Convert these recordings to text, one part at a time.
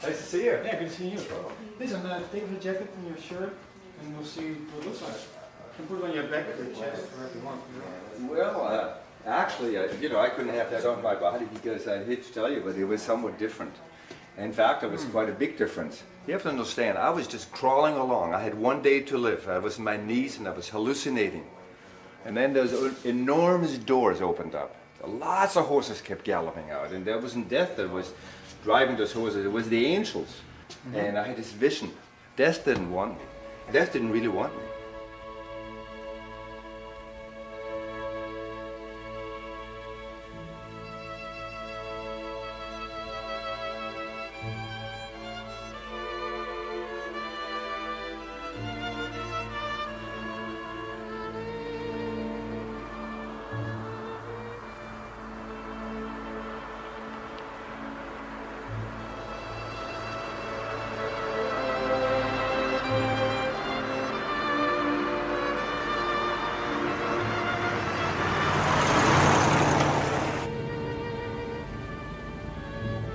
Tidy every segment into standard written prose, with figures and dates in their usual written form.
Nice to see you. Yeah, good to see you. Listen, take off the jacket and your shirt, and we'll see what it looks like. You can put it on your back or your chest, wherever you want. Well, actually, you know, I couldn't have that on my body because I hate to tell you, but it was somewhat different. In fact, it was quite a big difference. You have to understand, I was just crawling along. I had one day to live. I was on my knees and I was hallucinating. And then those enormous doors opened up. Lots of horses kept galloping out, and there wasn't death that was driving those horses. It was the angels. And I had this vision. Death didn't want me. Death didn't really want me.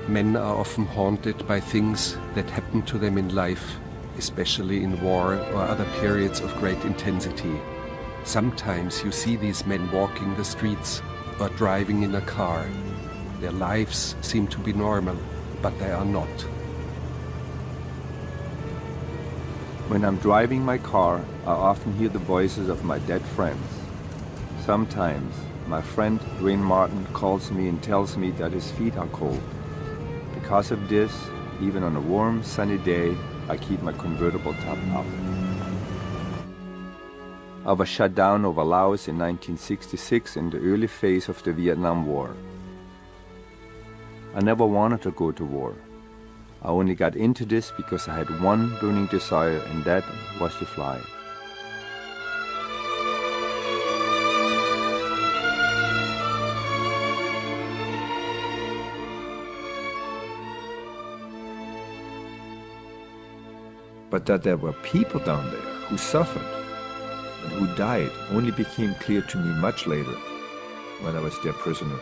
Men are often haunted by things that happen to them in life, especially in war or other periods of great intensity. Sometimes you see these men walking the streets or driving in a car. Their lives seem to be normal, but they are not. When I'm driving my car, I often hear the voices of my dead friends. Sometimes my friend Dwayne Martin calls me and tells me that his feet are cold. Because of this, even on a warm, sunny day, I keep my convertible top up. I was shot down over Laos in 1966 in the early phase of the Vietnam War. I never wanted to go to war. I only got into this because I had one burning desire, and that was to fly. But that there were people down there who suffered and who died only became clear to me much later, when I was their prisoner.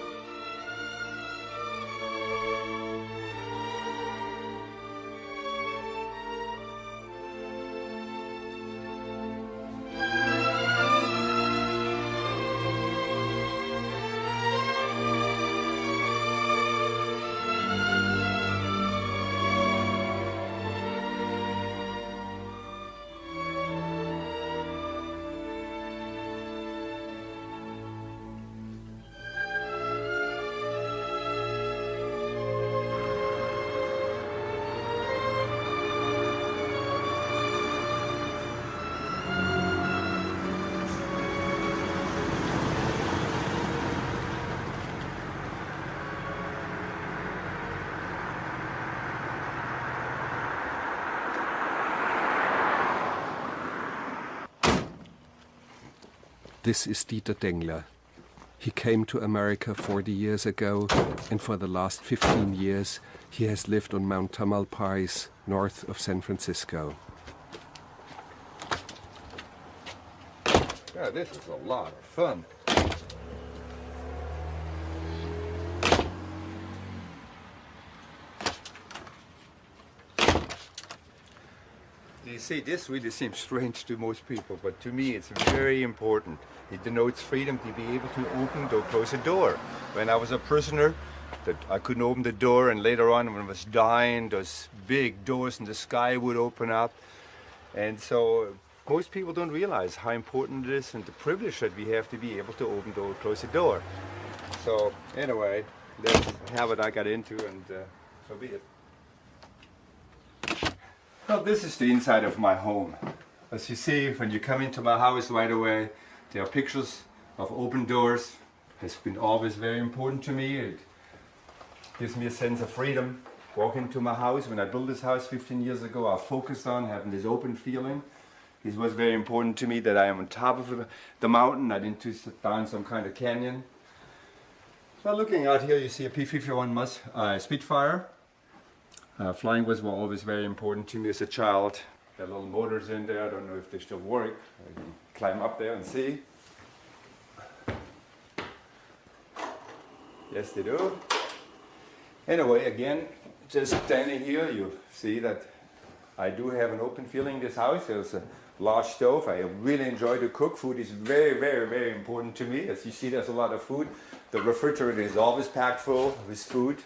This is Dieter Dengler. He came to America 40 years ago, and for the last 15 years he has lived on Mount Tamalpais, north of San Francisco. Yeah, this is a lot of fun. You see, this really seems strange to most people, but to me it's very important. It denotes freedom to be able to open or close a door. When I was a prisoner, that I couldn't open the door, and later on when I was dying, those big doors in the sky would open up. And so most people don't realize how important it is and the privilege that we have to be able to open or close a door. So anyway, that's a habit I got into, and so be it. Well, this is the inside of my home. As you see, when you come into my house right away, there are pictures of open doors. It's been always very important to me. It gives me a sense of freedom. Walking into my house, when I built this house 15 years ago, I focused on having this open feeling. It was very important to me that I am on top of the mountain, not into down some kind of canyon. So looking out here, you see a P-51 Spitfire. Flying was always very important to me as a child. There are little motors in there. I don't know if they still work. I can climb up there and see. Yes, they do. Anyway, again, just standing here, you see that I do have an open feeling in this house. There's a large stove. I really enjoy to cook. Food is very, very, very important to me. As you see, there's a lot of food. The refrigerator is always packed full with food.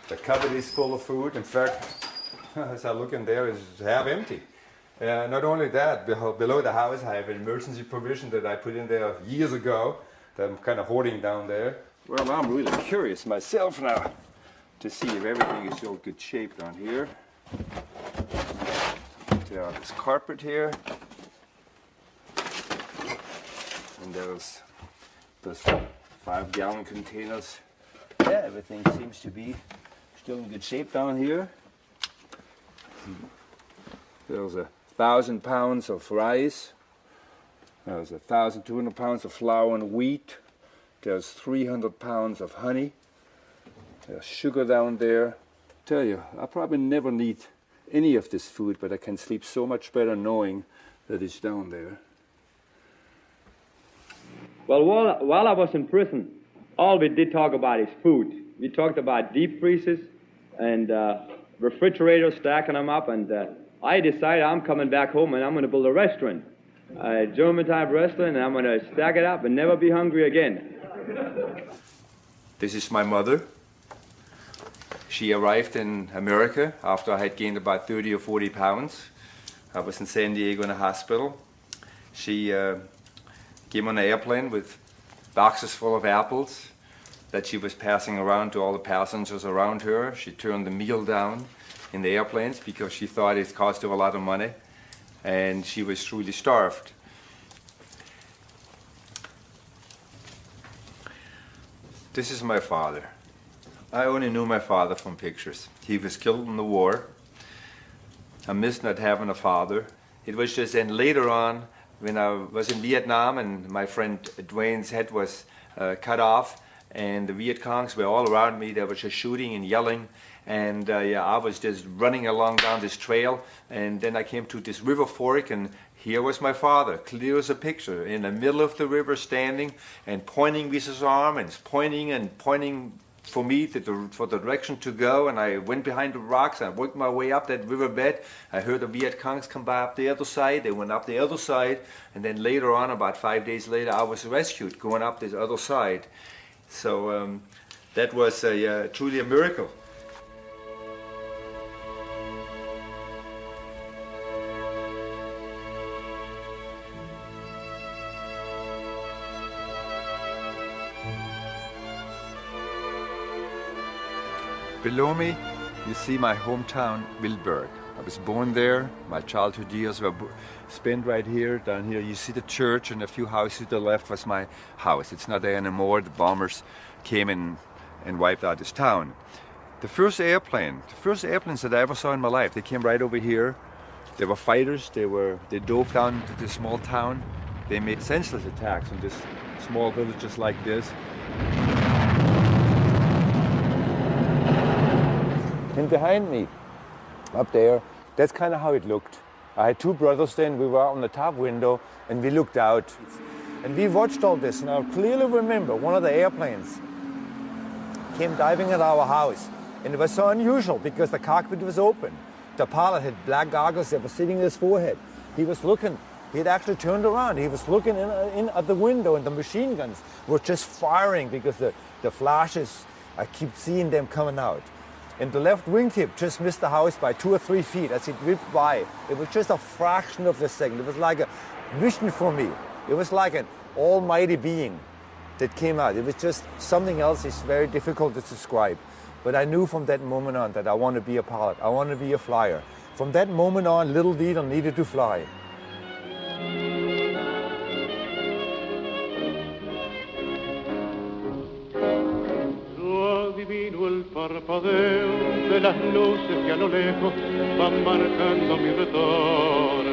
The cupboard is full of food. In fact, as I look in there, it's half empty. Not only that, below the house I have an emergency provision that I put in there years ago that I'm kind of hoarding down there. Well, I'm really curious myself now to see if everything is still good shape down here. There's this carpet here. And there's 5-gallon containers. Yeah, everything seems to be still in good shape down here. There's 1,000 pounds of rice. There's 1,200 pounds of flour and wheat. There's 300 pounds of honey. There's sugar down there. Tell you, I probably never need any of this food, but I can sleep so much better knowing that it's down there. Well, while I was in prison, all we did talk about is food. We talked about deep freezers and refrigerators, stacking them up, and I decided I'm coming back home and I'm going to build a restaurant, a German-type restaurant, and I'm going to stack it up and never be hungry again. This is my mother. She arrived in America after I had gained about 30 or 40 pounds. I was in San Diego in a hospital. She came on an airplane with boxes full of apples that she was passing around to all the passengers around her. She turned the meal down in the airplanes because she thought it cost her a lot of money, and she was truly starved. This is my father. I only knew my father from pictures. He was killed in the war. I miss not having a father. It was just then later on, when I was in Vietnam and my friend Dwayne's head was cut off, and the Viet Congs were all around me. They were just shooting and yelling, and I was just running along down this trail, and then I came to this river fork, and here was my father, clear as a picture, in the middle of the river, standing and pointing with his arm, and pointing for me for the direction to go. And I went behind the rocks. I worked my way up that riverbed. I heard the Viet Congs come by up the other side. They went up the other side, and then later on, about 5 days later, I was rescued going up this other side. So that was truly a miracle. Below me, you see my hometown, Wilberg. I was born there. My childhood years were spent right here. Down here, you see the church, and a few houses to the left was my house. It's not there anymore. The bombers came in and wiped out this town. The first airplanes that I ever saw in my life, they came right over here. They were fighters. They dove down to this small town. They made senseless attacks on just small villages like this. And behind me, up there, that's kind of how it looked. I had two brothers then. We were on the top window, and we looked out. And we watched all this, and I clearly remember one of the airplanes came diving at our house. And it was so unusual because the cockpit was open. The pilot had black goggles that were sitting in his forehead. He was looking. He had actually turned around. He was looking in at the window, and the machine guns were just firing because the flashes, I keep seeing them coming out. And the left wingtip just missed the house by 2 or 3 feet as it whipped by. It was just a fraction of a second. It was like a vision for me. It was like an almighty being that came out. It was just something else. It's very difficult to describe. But I knew from that moment on that I want to be a pilot. I want to be a flyer. From that moment on, little Dieter needed to fly. El parpadeo de las luces que a lo lejos van marcando mi retorno.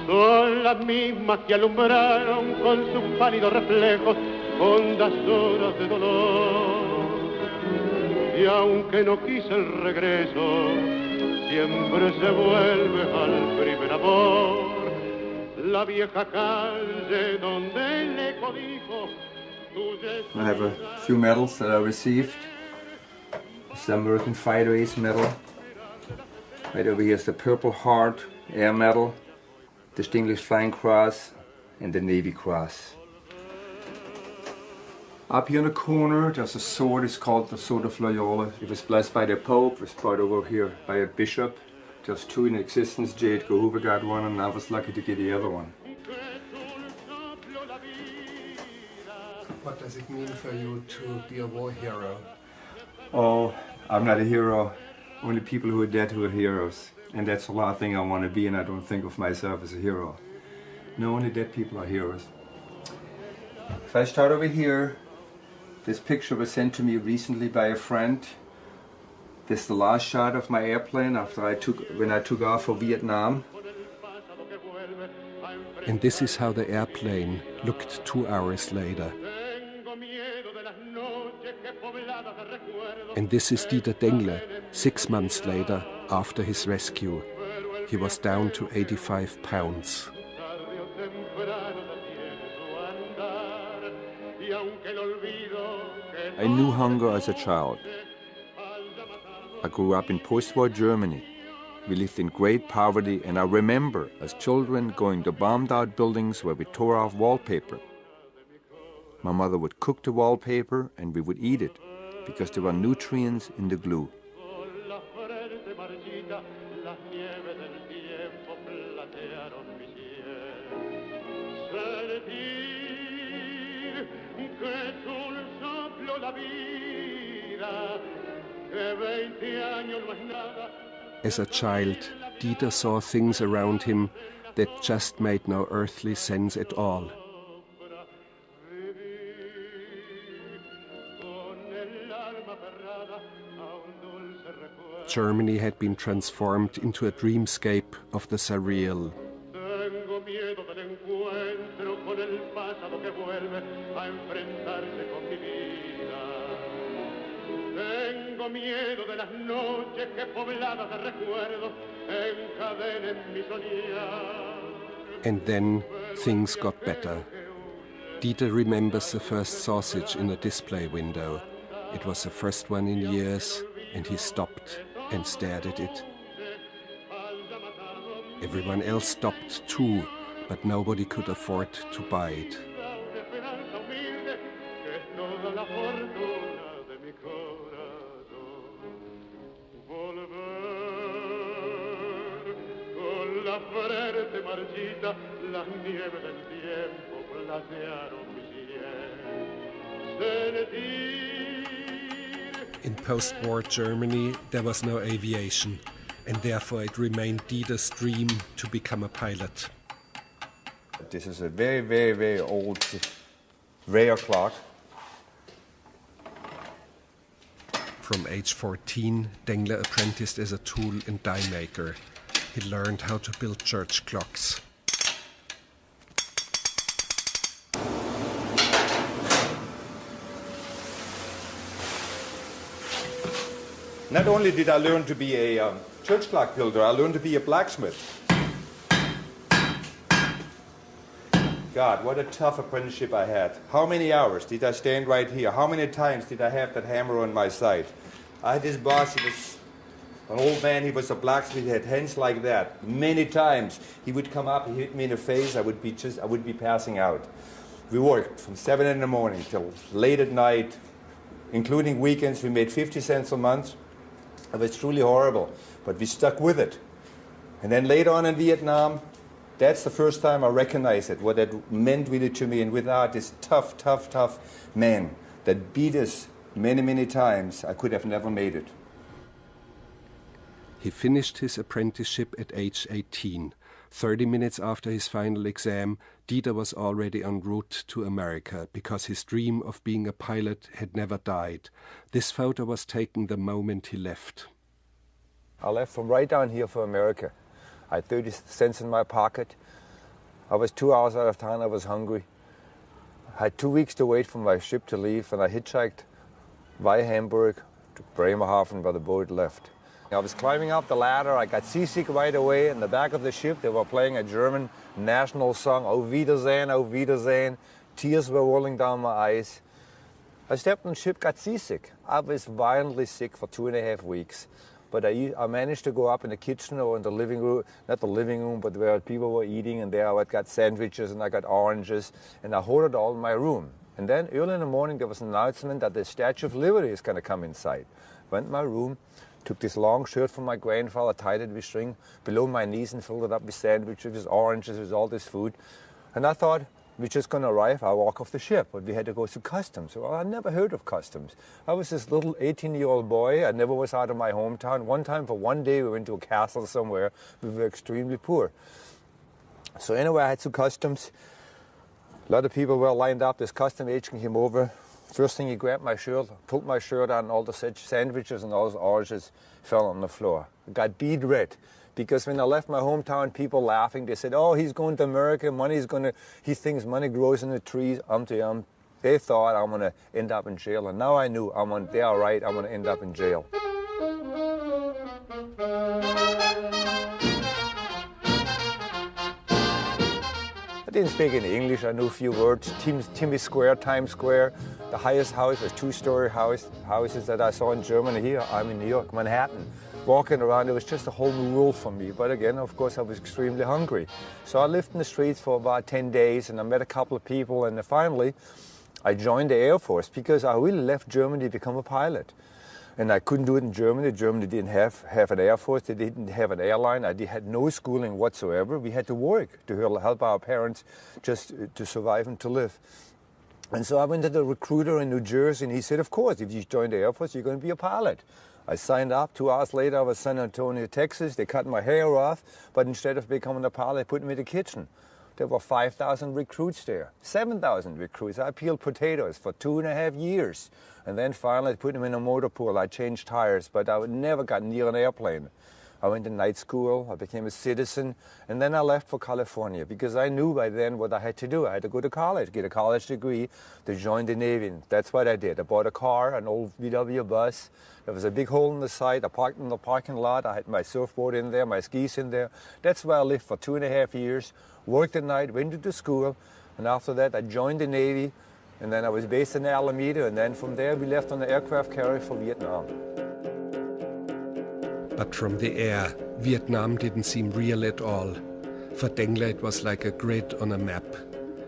Son las mismas que alumbraron con sus pálidos reflejos hondas horas de dolor. Y aunque no quise el regreso, siempre se vuelve al primer amor. La vieja calle donde el eco dijo. I have a few medals that I received. It's the American Fighter Ace medal. Right over here is the Purple Heart Air Medal, Distinguished Flying Cross, and the Navy Cross. Up here in the corner, there's a sword. It's called the Sword of Loyola. It was blessed by the Pope. It was brought over here by a bishop. There's two in existence. J. Edgar Hoover got one, and I was lucky to get the other one. What does it mean for you to be a war hero? Oh, I'm not a hero. Only people who are dead who are heroes. And that's the last thing I want to be, and I don't think of myself as a hero. No, only dead people are heroes. If I start over here, this picture was sent to me recently by a friend. This is the last shot of my airplane when I took off for Vietnam. And this is how the airplane looked 2 hours later. And this is Dieter Dengle, 6 months later, after his rescue. He was down to 85 pounds. I knew hunger as a child. I grew up in post-war Germany. We lived in great poverty, and I remember as children going to bombed-out buildings where we tore off wallpaper. My mother would cook the wallpaper and we would eat it because there were nutrients in the glue. As a child, Dieter saw things around him that just made no earthly sense at all. Germany had been transformed into a dreamscape of the surreal. And then things got better. Dieter remembers the first sausage in a display window. It was the first one in years, and he stopped and stared at it. Everyone else stopped too, but nobody could afford to buy it. In post-war Germany, there was no aviation, and therefore it remained Dieter's dream to become a pilot. This is a very, very, very old rare clock. From age 14, Dengle apprenticed as a tool and die maker. He learned how to build church clocks. Not only did I learn to be a church clock builder, I learned to be a blacksmith. God, what a tough apprenticeship I had. How many hours did I stand right here? How many times did I have that hammer on my side? I had this boss, he was an old man, he was a blacksmith, he had hands like that. Many times he would come up, he hit me in the face, I would be passing out. We worked from 7 in the morning till late at night, including weekends. We made 50 cents a month. It was truly horrible, but we stuck with it. And then later on in Vietnam, that's the first time I recognized it, what that meant really to me. And without this tough, tough, tough man that beat us many, many times, I could have never made it. He finished his apprenticeship at age 18. 30 minutes after his final exam, Dieter was already en route to America because his dream of being a pilot had never died. This photo was taken the moment he left. I left from right down here for America. I had 30 cents in my pocket. I was 2 hours out of town, I was hungry. I had 2 weeks to wait for my ship to leave, and I hitchhiked via Hamburg to Bremerhaven where the boat left. I was climbing up the ladder, I got seasick right away. In the back of the ship they were playing a German national song, "Auf Wiedersehen, auf Wiedersehen." Tears were rolling down my eyes. I stepped on the ship, got seasick. I was violently sick for 2.5 weeks. But I managed to go up in the kitchen or in the living room, not the living room, but where people were eating, and there I got sandwiches and I got oranges, and I hoarded all in my room. And then early in the morning there was an announcement that the Statue of Liberty is going to come inside. Went in my room, took this long shirt from my grandfather, tied it with string below my knees and filled it up with sandwiches, with oranges, with all this food. And I thought, we're just going to arrive, I'll walk off the ship. But we had to go through customs. Well, I never heard of customs. I was this little 18-year-old boy. I never was out of my hometown. One time for one day we went to a castle somewhere. We were extremely poor. So anyway, I had to customs. A lot of people were lined up. This custom agent came over. First thing he grabbed my shirt, pulled my shirt on, all the sandwiches and all the oranges fell on the floor. I got bead red. Because when I left my hometown, people laughing, they said, oh, he's going to America, he thinks money grows in the trees, They thought I'm going to end up in jail, and now I knew, they are right, I'm going to end up in jail. I didn't speak any English, I knew a few words. Times Square, the highest house, a 2-story houses that I saw in Germany. Here, I'm in New York, Manhattan. Walking around, it was just a whole new world for me. But again, of course, I was extremely hungry. So I lived in the streets for about 10 days, and I met a couple of people, and finally, I joined the Air Force because I really left Germany to become a pilot. And I couldn't do it in Germany. Germany didn't have an Air Force. They didn't have an airline. I had no schooling whatsoever. We had to work to help our parents just to survive and to live. And so I went to the recruiter in New Jersey, and he said, of course, if you join the Air Force, you're going to be a pilot. I signed up. 2 hours later, I was in San Antonio, Texas. They cut my hair off, but instead of becoming a pilot, they put me in the kitchen. There were 5,000 recruits there, 7,000 recruits. I peeled potatoes for 2.5 years. And then finally, I put them in a motor pool. I changed tires, but I never got near an airplane. I went to night school, I became a citizen, and then I left for California because I knew by then what I had to do. I had to go to college, get a college degree to join the Navy. And that's what I did. I bought a car, an old VW bus. There was a big hole in the side. I parked in the parking lot. I had my surfboard in there, my skis in there. That's where I lived for 2.5 years, worked at night, went to school, and after that I joined the Navy, and then I was based in Alameda, and then from there we left on the aircraft carrier for Vietnam. But from the air, Vietnam didn't seem real at all. For Dengler it was like a grid on a map.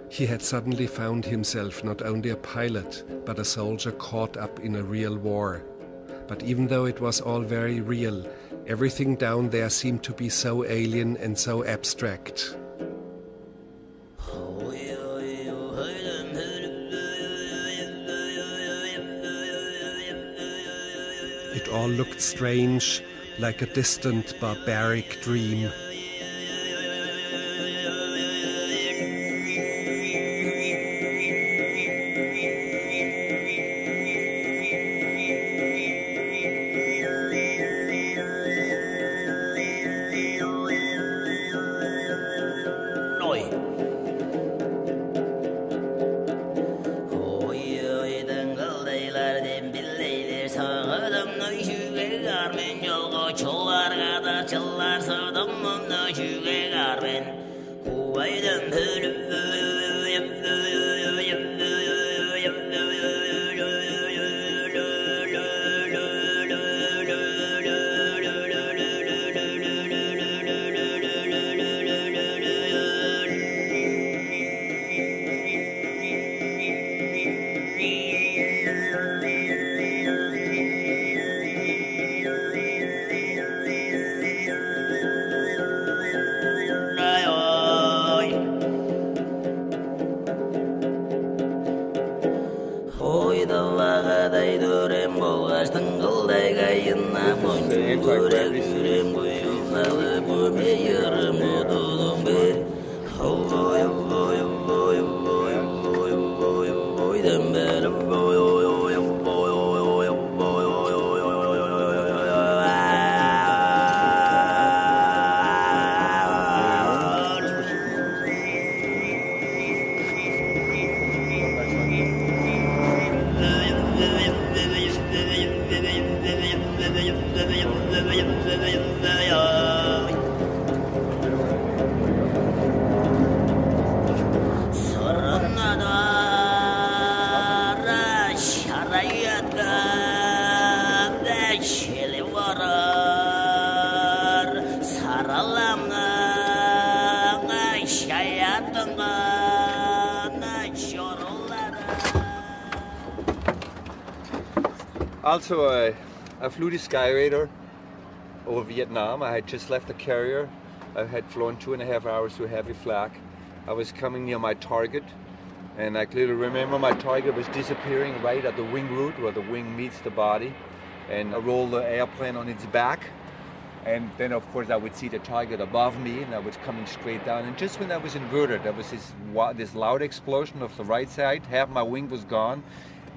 He had suddenly found himself not only a pilot, but a soldier caught up in a real war. But even though it was all very real, everything down there seemed to be so alien and so abstract. It all looked strange, like a distant, barbaric dream. Also, I flew the Skyraider over Vietnam. I had just left the carrier. I had flown 2.5 hours to heavy flak. I was coming near my target, and I clearly remember my target was disappearing right at the wing root where the wing meets the body, and I rolled the airplane on its back. And then, of course, I would see the target above me, and I was coming straight down. And just when I was inverted, there was this loud explosion of the right side. Half my wing was gone.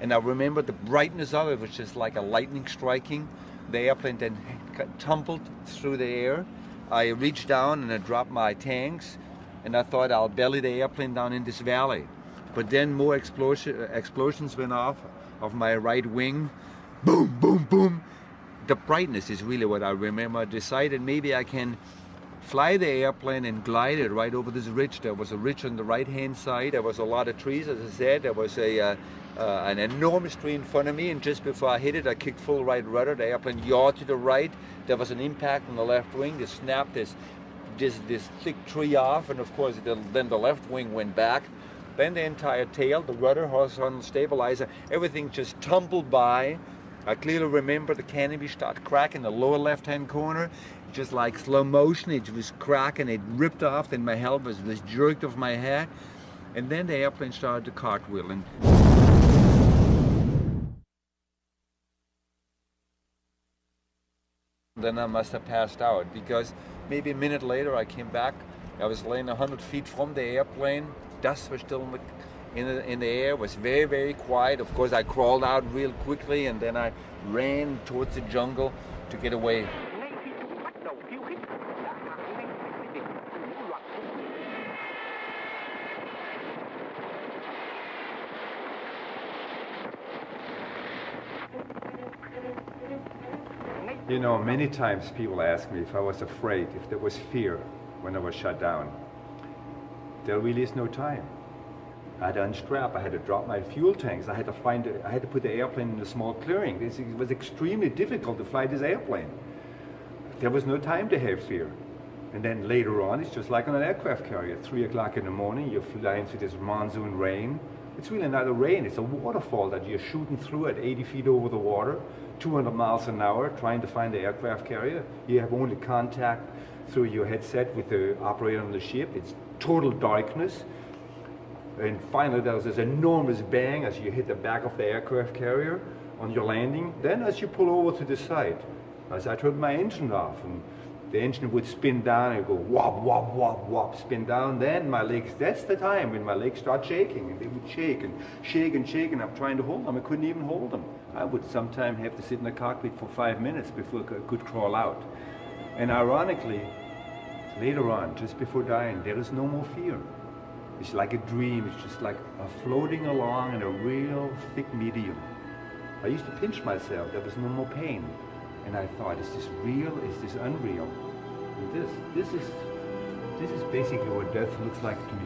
And I remember the brightness of it was just like a lightning striking. The airplane then tumbled through the air. I reached down and I dropped my tanks, and I thought I'll belly the airplane down in this valley. But then more explosions went off of my right wing. Boom, boom, boom. The brightness is really what I remember. I decided maybe I can fly the airplane and glide it right over this ridge. There was a ridge on the right-hand side. There was a lot of trees, as I said. There was an enormous tree in front of me, and just before I hit it, I kicked full right rudder. The airplane yawed to the right. There was an impact on the left wing. They snapped this thick tree off, and of course, then the left wing went back. Then the entire tail, the rudder, horizontal stabilizer, everything just tumbled by. I clearly remember the canopy started cracking in the lower left-hand corner, just like slow motion. It was cracking, it ripped off, then my helmet was jerked off my head, and then the airplane started to cartwheel. And then I must have passed out, because maybe a minute later I came back. I was laying 100 feet from the airplane. Dust was still in the air. It was very, very quiet. Of course, I crawled out real quickly, and then I ran towards the jungle to get away. You know, many times people ask me if I was afraid, if there was fear when I was shut down. There really is no time. I had to unstrap, I had to drop my fuel tanks, I had to put the airplane in a small clearing. It was extremely difficult to fly this airplane. There was no time to have fear. And then later on, it's just like on an aircraft carrier. 3 o'clock in the morning, you're flying through this monsoon rain. It's really not a rain, it's a waterfall that you're shooting through at 80 feet over the water, 200 miles an hour, trying to find the aircraft carrier. You have only contact through your headset with the operator on the ship. It's total darkness. And finally, there was this enormous bang as you hit the back of the aircraft carrier on your landing. Then as you pull over to the side, as I turned my engine off, and the engine would spin down and go wop, wop, wop, wop, spin down. Then my legs, that's the time when my legs start shaking, and they would shake and shake and shake, and I'm trying to hold them. I couldn't even hold them. I would sometimes have to sit in the cockpit for 5 minutes before I could crawl out. And ironically, later on, just before dying, there is no more fear. It's like a dream. It's just like floating along in a real thick medium. I used to pinch myself. There was no more pain. And I thought, is this real? Is this unreal? And this is basically what death looks like to me.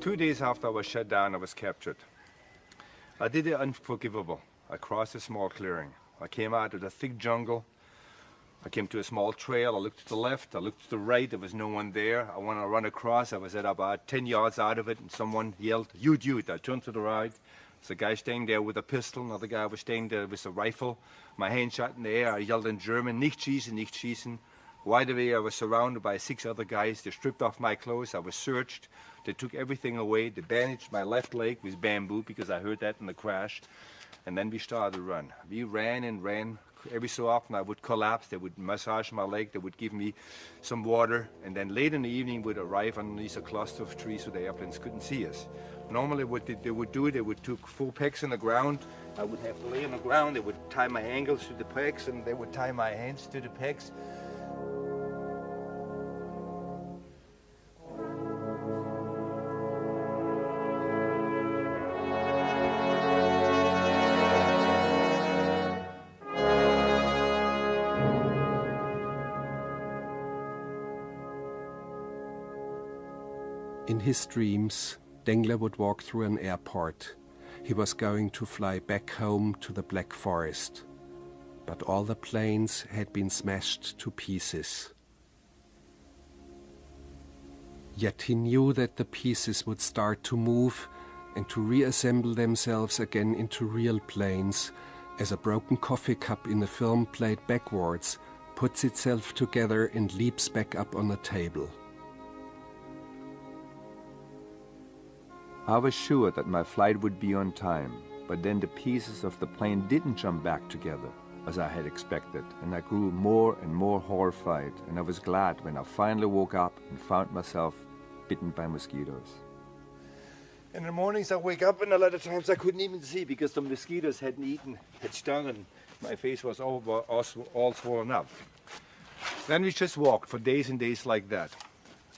Two days after I was shut down, I was captured. I did the unforgivable. I crossed a small clearing. I came out of the thick jungle. I came to a small trail. I looked to the left. I looked to the right. There was no one there. I wanted to run across. I was at about 10 yards out of it, and someone yelled, "You'd, you'd." I turned to the right. There's a guy standing there with a pistol. Another guy was standing there with a rifle. My hand shot in the air. I yelled in German, "Nicht schießen, nicht schießen." Right away, I was surrounded by 6 other guys. They stripped off my clothes. I was searched. They took everything away. They bandaged my left leg with bamboo because I heard that in the crash. And then we started to run. We ran and ran. Every so often I would collapse. They would massage my leg. They would give me some water. And then late in the evening we'd arrive underneath a cluster of trees so the airplanes couldn't see us. Normally what they would do, they would take 4 pegs in the ground. I would have to lay on the ground. They would tie my ankles to the pegs and they would tie my hands to the pegs. In his dreams, Dengler would walk through an airport. He was going to fly back home to the Black Forest. But all the planes had been smashed to pieces. Yet he knew that the pieces would start to move and to reassemble themselves again into real planes, as a broken coffee cup in a film played backwards puts itself together and leaps back up on a table. I was sure that my flight would be on time, but then the pieces of the plane didn't jump back together as I had expected, and I grew more and more horrified, and I was glad when I finally woke up and found myself bitten by mosquitoes. In the mornings I wake up and a lot of times I couldn't even see because the mosquitoes had stung and my face was all swollen up. Then we just walked for days and days like that.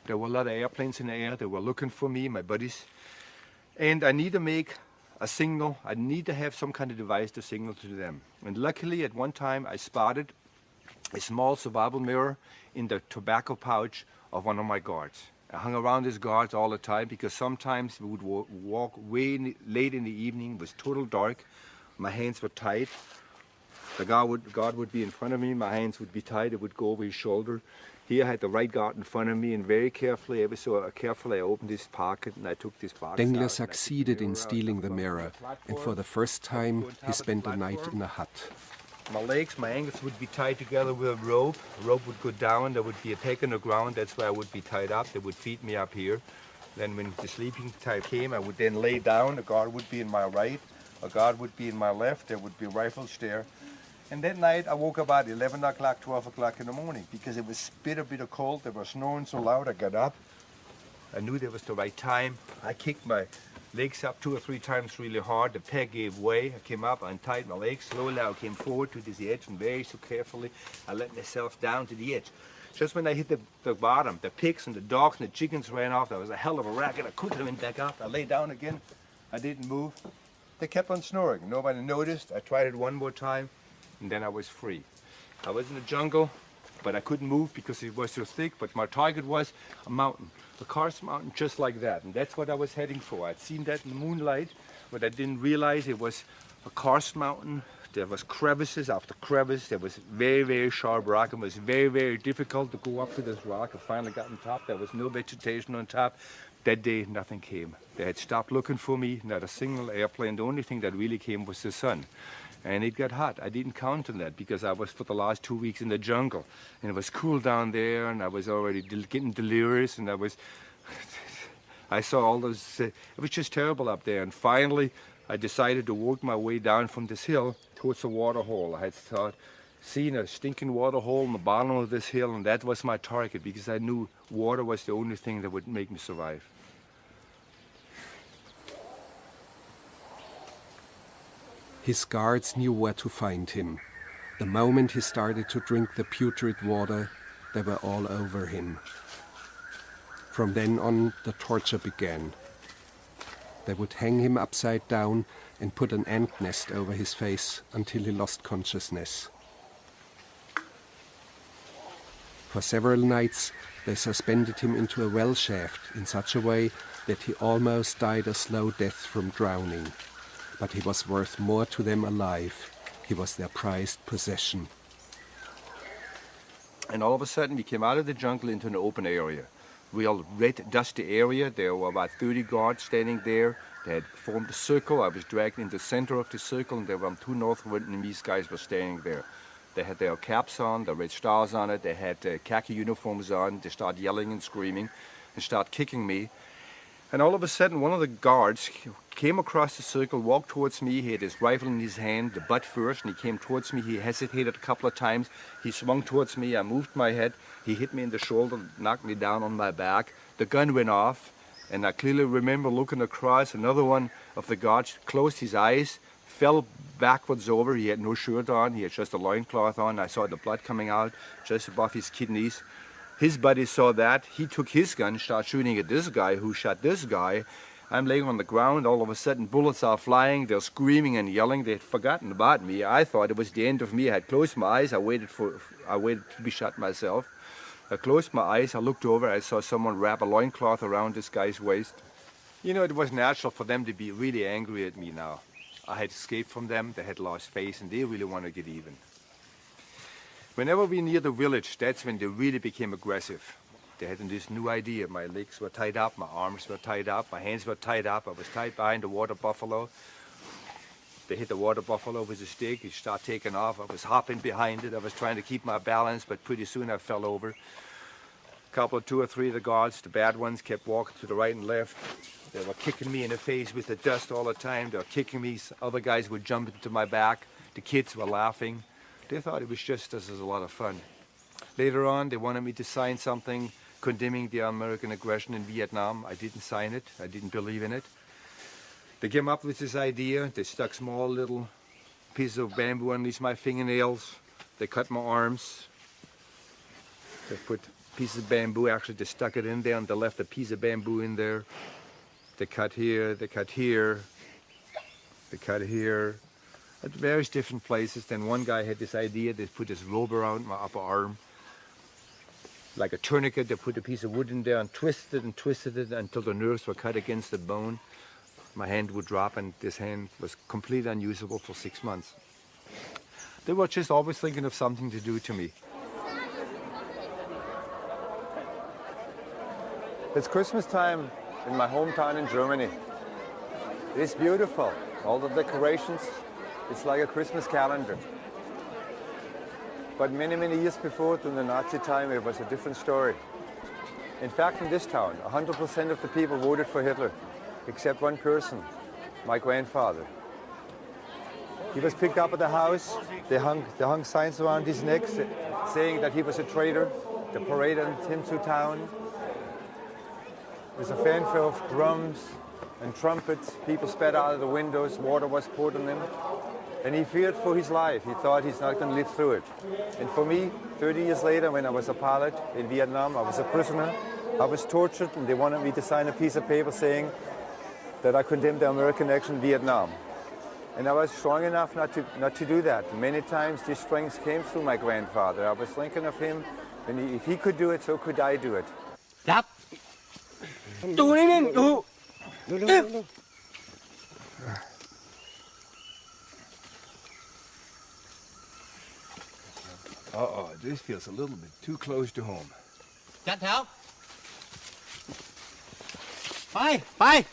There were a lot of airplanes in the air, they were looking for me, my buddies. And I need to make a signal, I need to have some kind of device to signal to them. And luckily at one time I spotted a small survival mirror in the tobacco pouch of one of my guards. I hung around his guards all the time because sometimes we would walk way late in the evening, it was total dark, my hands were tied. The guard would be in front of me, my hands would be tied, it would go over his shoulder. Here I had the right guard in front of me and very carefully, ever so carefully I opened this pocket and I took this box Dengler out. succeeded in stealing the mirror, and for the first time he spent a night in a hut. My legs, my ankles would be tied together with a rope. A rope would go down, there would be a peg on the ground, that's where I would be tied up. They would feed me up here. Then when the sleeping time came, I would then lay down. A guard would be in my right, a guard would be in my left, there would be rifles there. And that night I woke up about 11 o'clock, 12 o'clock in the morning because it was bitter cold. They were snoring so loud. I got up. I knew that was the right time. I kicked my legs up 2 or 3 times really hard. The peg gave way. I came up, I untied my legs. Slowly I came forward to this edge and very so carefully I let myself down to the edge. Just when I hit the bottom, the pigs and the dogs and the chickens ran off. There was a hell of a racket. I quickly went back up. I lay down again. I didn't move. They kept on snoring. Nobody noticed. I tried it one more time. And then I was free. I was in the jungle, but I couldn't move because it was so thick, but my target was a mountain, a karst mountain just like that, and that's what I was heading for. I'd seen that in the moonlight, but I didn't realize it was a karst mountain. There was crevices after crevice, there was very, very sharp rock. It was very, very difficult to go up to this rock. I finally got on top, there was no vegetation on top. That day, nothing came. They had stopped looking for me, not a single airplane. The only thing that really came was the sun. And it got hot. I didn't count on that because I was for the last 2 weeks in the jungle. And it was cool down there and I was already getting delirious and I saw all those, it was just terrible up there. And finally, I decided to work my way down from this hill towards a water hole. I had seen a stinking water hole in the bottom of this hill and that was my target because I knew water was the only thing that would make me survive. His guards knew where to find him. The moment he started to drink the putrid water, they were all over him. From then on, the torture began. They would hang him upside down and put an ant nest over his face until he lost consciousness. For several nights, they suspended him into a well shaft in such a way that he almost died a slow death from drowning. But he was worth more to them alive. He was their prized possession. And all of a sudden we came out of the jungle into an open area. Real red, dusty area. There were about 30 guards standing there. They had formed a circle. I was dragged in the center of the circle and there were 2 North Vietnamese guys were standing there. They had their caps on, the red stars on it. They had khaki uniforms on. They started yelling and screaming and started kicking me. And all of a sudden, one of the guards came across the circle, walked towards me. He had his rifle in his hand, the butt first, and he came towards me. He hesitated a couple of times. He swung towards me. I moved my head. He hit me in the shoulder, knocked me down on my back. The gun went off. And I clearly remember looking across, another one of the guards closed his eyes, fell backwards over. He had no shirt on, he had just a loincloth on. I saw the blood coming out just above his kidneys. His buddy saw that. He took his gun, started shooting at this guy who shot this guy. I'm laying on the ground. All of a sudden, bullets are flying. They're screaming and yelling. They had forgotten about me. I thought it was the end of me. I had closed my eyes. I waited to be shot myself. I closed my eyes. I looked over. I saw someone wrap a loincloth around this guy's waist. You know, it was natural for them to be really angry at me now. I had escaped from them. They had lost face, and they really want to get even. Whenever we near the village, that's when they really became aggressive. They had this new idea. My legs were tied up, my arms were tied up, my hands were tied up. I was tied behind the water buffalo. They hit the water buffalo with a stick. He started taking off. I was hopping behind it. I was trying to keep my balance, but pretty soon I fell over. Two or three of the guards, the bad ones, kept walking to the right and left. They were kicking me in the face with the dust all the time. They were kicking me. Other guys would jump into my back. The kids were laughing. They thought it was just as a lot of fun. Later on, they wanted me to sign something condemning the American aggression in Vietnam. I didn't sign it. I didn't believe in it. They came up with this idea. They stuck small little pieces of bamboo underneath my fingernails. They cut my arms. They put pieces of bamboo, actually they stuck it in there, and they left a piece of bamboo in there. They cut here, they cut here, they cut here. At various different places. Then one guy had this idea. They put this rope around my upper arm, like a tourniquet. They put a piece of wood in there and twisted it until the nerves were cut against the bone. My hand would drop, and this hand was completely unusable for 6 months. They were just always thinking of something to do to me. It's Christmas time in my hometown in Germany. It's beautiful. All the decorations. It's like a Christmas calendar. But many, many years before, during the Nazi time, it was a different story. In fact, in this town, 100% of the people voted for Hitler, except one person, my grandfather. He was picked up at the house. They hung signs around his neck saying that he was a traitor. They paraded him through town. With a fanfare of drums and trumpets, people spat out of the windows, water was poured on him. And he feared for his life. He thought he's not going to live through it. And for me, 30 years later, when I was a pilot in Vietnam, I was a prisoner. I was tortured, and they wanted me to sign a piece of paper saying that I condemned the American action in Vietnam. And I was strong enough not to do that. Many times this strength came through my grandfather. I was thinking of him, and if he could do it, so could I do it. Stop. Do it. Do. Uh-oh, this feels a little bit too close to home. Chặt tháo. Bye.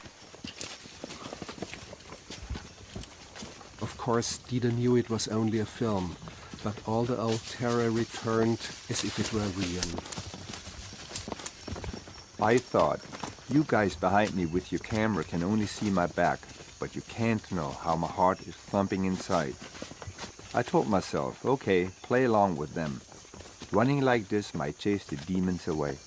Of course, Dieter knew it was only a film, but all the old terror returned as if it were real. I thought, you guys behind me with your camera can only see my back, but you can't know how my heart is thumping inside. I told myself, okay, play along with them. Running like this might chase the demons away.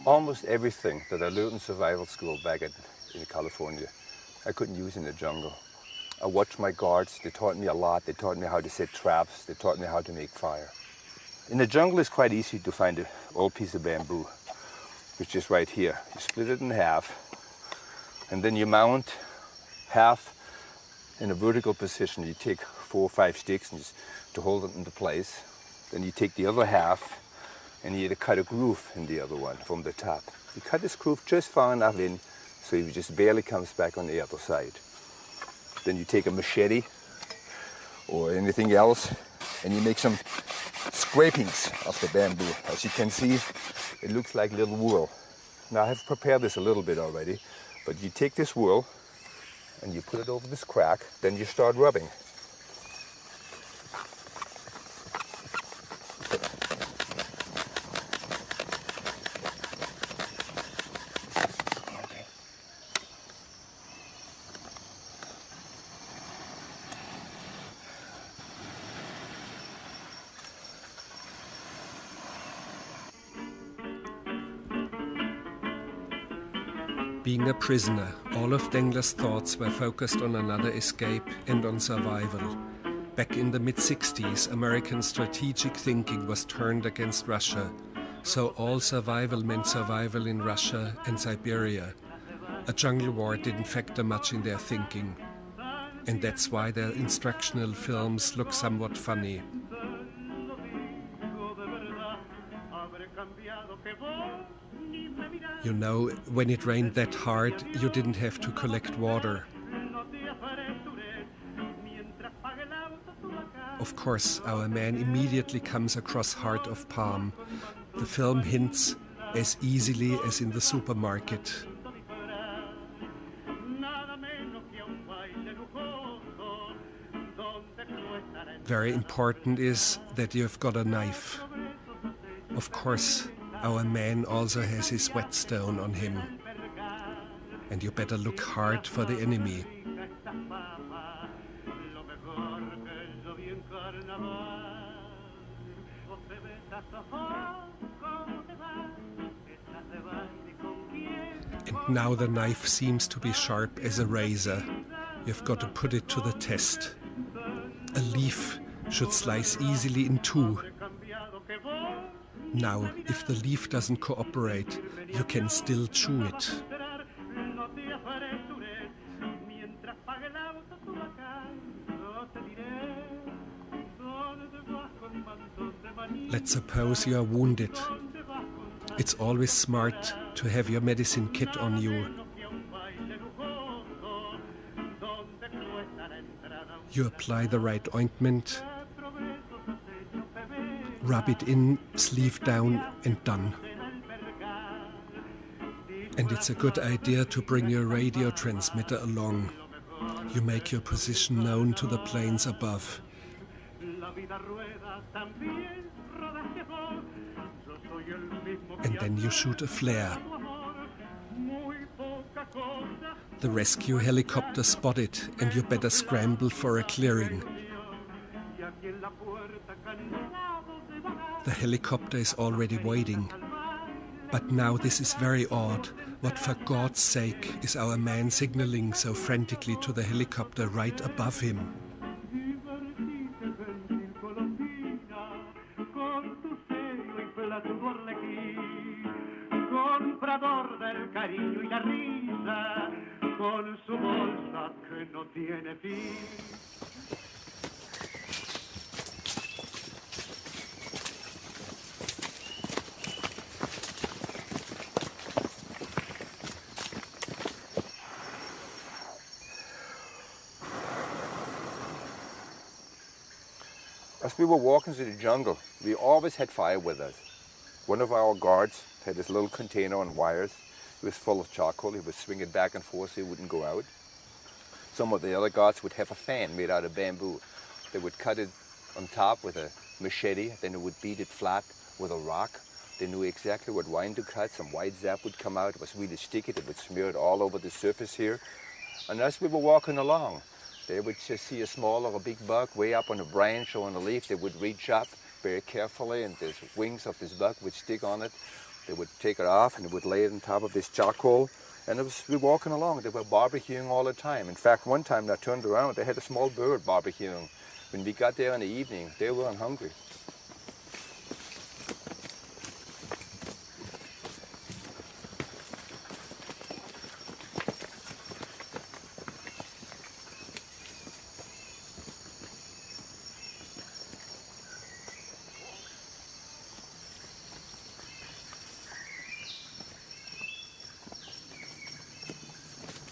Almost everything that I learned in survival school back in California, I couldn't use in the jungle. I watched my guards. They taught me a lot. They taught me how to set traps. They taught me how to make fire. In the jungle, it's quite easy to find an old piece of bamboo, which is right here. You split it in half, and then you mount half in a vertical position. You take 4 or 5 sticks and just to hold it into place. Then you take the other half, and you cut a groove in the other one from the top. You cut this groove just far enough in so it just barely comes back on the other side. Then you take a machete or anything else and you make some scrapings of the bamboo. As you can see, it looks like little wool. Now I have prepared this a little bit already. But you take this wool and you put it over this crack, then you start rubbing. Being a prisoner, all of Dengler's thoughts were focused on another escape and on survival. Back in the mid-60s, American strategic thinking was turned against Russia, so all survival meant survival in Russia and Siberia. A jungle war didn't factor much in their thinking, and that's why their instructional films look somewhat funny. You know, when it rained that hard, you didn't have to collect water. Of course, our man immediately comes across Heart of Palm. The film hints as easily as in the supermarket. Very important is that you've got a knife. Of course, our man also has his whetstone on him. And you better look hard for the enemy. And now the knife seems to be sharp as a razor. You've got to put it to the test. A leaf should slice easily in two. Now, if the leaf doesn't cooperate, you can still chew it. Let's suppose you are wounded. It's always smart to have your medicine kit on you. You apply the right ointment, rub it in, sleeve down, and done. And it's a good idea to bring your radio transmitter along. You make your position known to the planes above. And then you shoot a flare. The rescue helicopter spot it, and you better scramble for a clearing. The helicopter is already waiting. But now this is very odd. What for God's sake is our man signaling so frantically to the helicopter right above him? As we were walking through the jungle, we always had fire with us. One of our guards had this little container on wires. It was full of charcoal. He would swing it back and forth so it wouldn't go out. Some of the other guards would have a fan made out of bamboo. They would cut it on top with a machete, then they would beat it flat with a rock. They knew exactly what wine to cut. Some white sap would come out. It was really sticky. They would smear it all over the surface here. And as we were walking along, they would just see a small or a big bug way up on a branch or on a leaf. They would reach up very carefully, and the wings of this bug would stick on it. They would take it off, and they would lay it on top of this charcoal. And we were walking along. They were barbecuing all the time. In fact, one time I turned around, they had a small bird barbecuing. When we got there in the evening, they weren't hungry.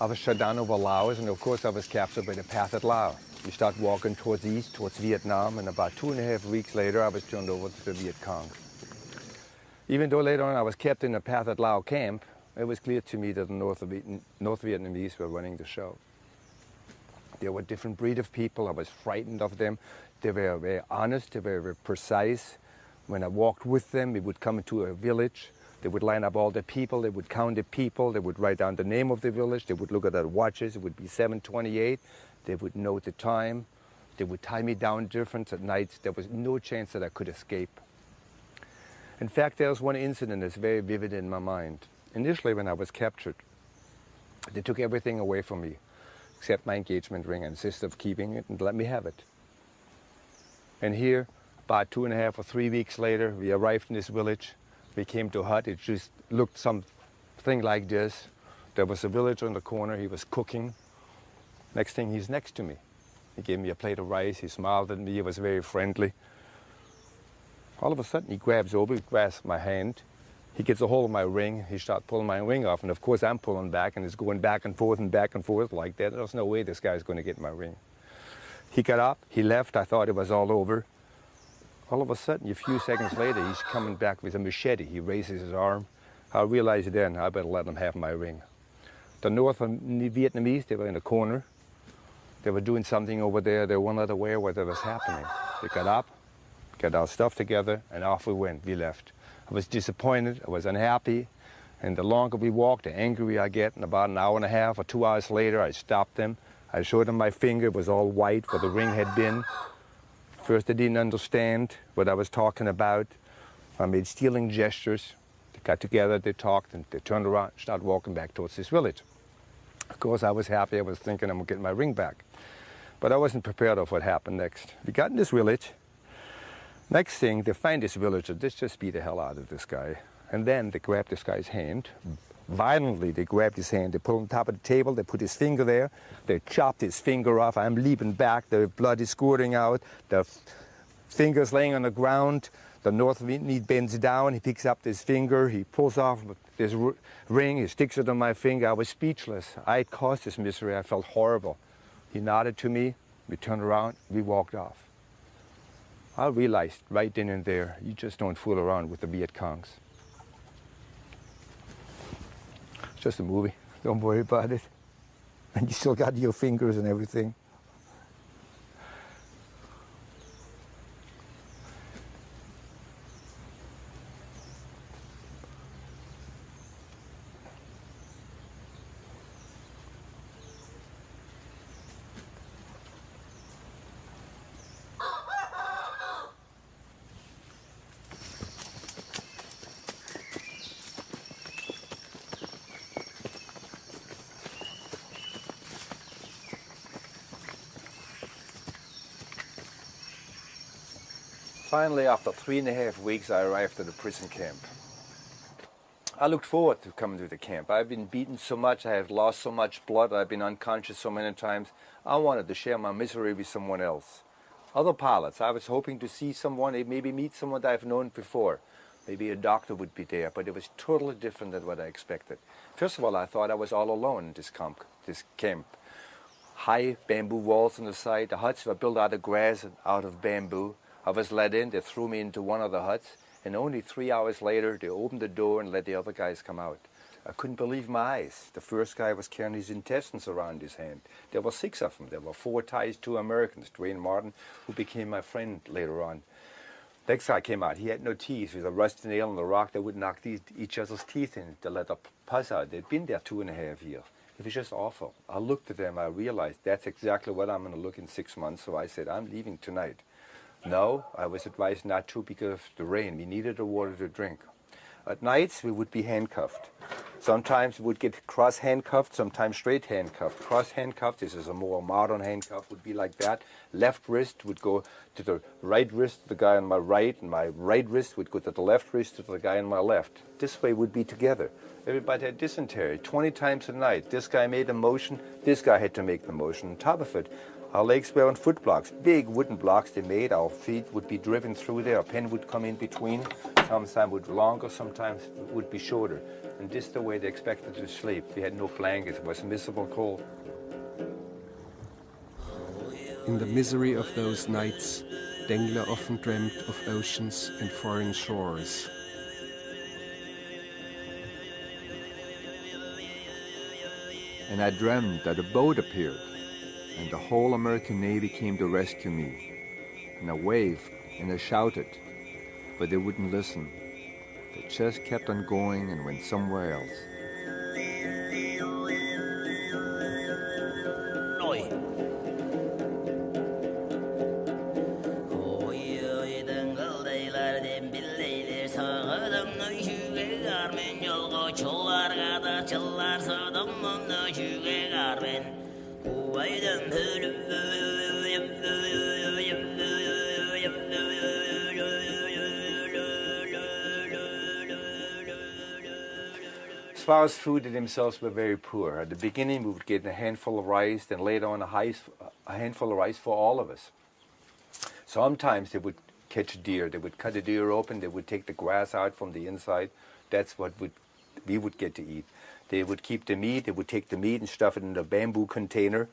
I was shut down over Laos, and of course I was captured by the path at Laos. We start walking towards east, towards Vietnam, and about 2.5 weeks later I was turned over to the Viet Cong. Even though later on I was kept in the path at Lao camp, it was clear to me that the North Vietnamese were running the show. They were a different breed of people. I was frightened of them. They were very honest, they were very precise. When I walked with them, we would come into a village. They would line up all the people, they would count the people, they would write down the name of the village, they would look at their watches, it would be 7:28, they would note the time, they would tie me down different at night. There was no chance that I could escape. In fact, there was one incident that's very vivid in my mind. Initially, when I was captured, they took everything away from me, except my engagement ring, and insisted of keeping it and let me have it. And here, about 2.5 or 3 weeks later, we arrived in this village. We came to a hut. It just looked something like this. There was a villager in the corner. He was cooking. Next thing, he's next to me. He gave me a plate of rice. He smiled at me. He was very friendly. All of a sudden, he grabs over, he grasps my hand. He gets a hold of my ring. He starts pulling my ring off. And of course, I'm pulling back, and it's going back and forth like that. There's no way this guy's going to get my ring. He got up. He left. I thought it was all over. All of a sudden, a few seconds later, he's coming back with a machete. He raises his arm. I realized then I better let him have my ring. The North Vietnamese, they were in a corner. They were doing something over there. They were not aware what was happening. They got up, got our stuff together, and off we went. We left. I was disappointed. I was unhappy. And the longer we walked, the angrier I get. And about an hour and a half or 2 hours later, I stopped them. I showed them my finger. It was all white where the ring had been. First, they didn't understand what I was talking about. I made stealing gestures. They got together, they talked, and they turned around and started walking back towards this village. Of course, I was happy. I was thinking I'm going to get my ring back. But I wasn't prepared of what happened next. We got in this village. Next thing, they find this villager. They just beat the hell out of this guy. And then they grab this guy's hand. Violently, they grabbed his hand. They put him on top of the table. They put his finger there. They chopped his finger off. I'm leaping back. The blood is squirting out. The finger's laying on the ground. The North Vietnamese bends down. He picks up this finger. He pulls off this ring. He sticks it on my finger. I was speechless. I had caused this misery. I felt horrible. He nodded to me. We turned around. We walked off. I realized right then and there, you just don't fool around with the Viet Congs. It's just a movie. Don't worry about it. And you still got your fingers and everything. Finally, after 3.5 weeks, I arrived at the prison camp. I looked forward to coming to the camp. I've been beaten so much, I have lost so much blood, I've been unconscious so many times. I wanted to share my misery with someone else. Other pilots, I was hoping to see someone, maybe meet someone that I've known before. Maybe a doctor would be there, but it was totally different than what I expected. First of all, I thought I was all alone in this camp. High bamboo walls on the side. The huts were built out of grass and out of bamboo. I was let in, they threw me into one of the huts, and only 3 hours later, they opened the door and let the other guys come out. I couldn't believe my eyes. The first guy was carrying his intestines around his hand. There were 6 of them. There were 4 Thais, 2 Americans, Dwayne Martin, who became my friend later on. Next guy came out. He had no teeth. With a rusty nail in the rock, they would knock each other's teeth in to let the pus out. They'd been there 2.5 years. It was just awful. I looked at them. I realized that's exactly what I'm going to look in 6 months. So I said, I'm leaving tonight. No, I was advised not to because of the rain. We needed the water to drink. At nights, we would be handcuffed. Sometimes we would get cross-handcuffed, sometimes straight-handcuffed. Cross-handcuffed, this is a more modern handcuff, would be like that. Left wrist would go to the right wrist of the guy on my right, and my right wrist would go to the left wrist of the guy on my left. This way would be together. Everybody had dysentery 20 times a night. This guy made a motion, this guy had to make the motion. On top of it, our legs were on foot blocks, big wooden blocks they made. Our feet would be driven through there. A pen would come in between. Sometimes would be longer, sometimes it would be shorter. And this is the way they expected to sleep. We had no blankets. It was miserable cold. In the misery of those nights, Dengler often dreamt of oceans and foreign shores. and I dreamed that a boat appeared, and the whole American Navy came to rescue me. And I waved and I shouted, but they wouldn't listen. They just kept on going and went somewhere else. As far as food, they themselves were very poor. At the beginning, we would get a handful of rice, then later on a handful of rice for all of us. Sometimes they would catch a deer. They would cut a deer open. They would take the grass out from the inside. That's what we would get to eat. They would keep the meat. They would take the meat and stuff it in a bamboo container.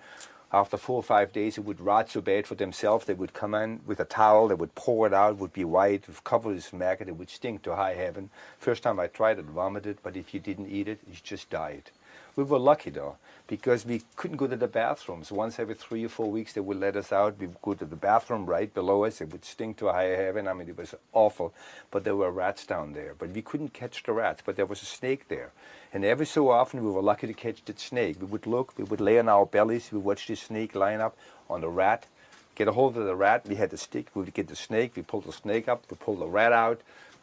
After 4 or 5 days, it would rot so bad for themselves. They would come in with a towel. They would pour it out. It would be white. It would cover with maggot. It would stink to high heaven. First time I tried it, vomited. But if you didn't eat it, you just died. We were lucky, though, because we couldn't go to the bathrooms. Once every 3 or 4 weeks, they would let us out. We would go to the bathroom right below us. It would stink to high heaven. I mean, it was awful. But there were rats down there. But we couldn't catch the rats. But there was a snake there. And every so often, we were lucky to catch that snake. We would look. We would lay on our bellies. We would watch the snake line up on the rat. Get a hold of the rat. We had the stick. We would get the snake. We pulled the snake up. We pulled the rat out.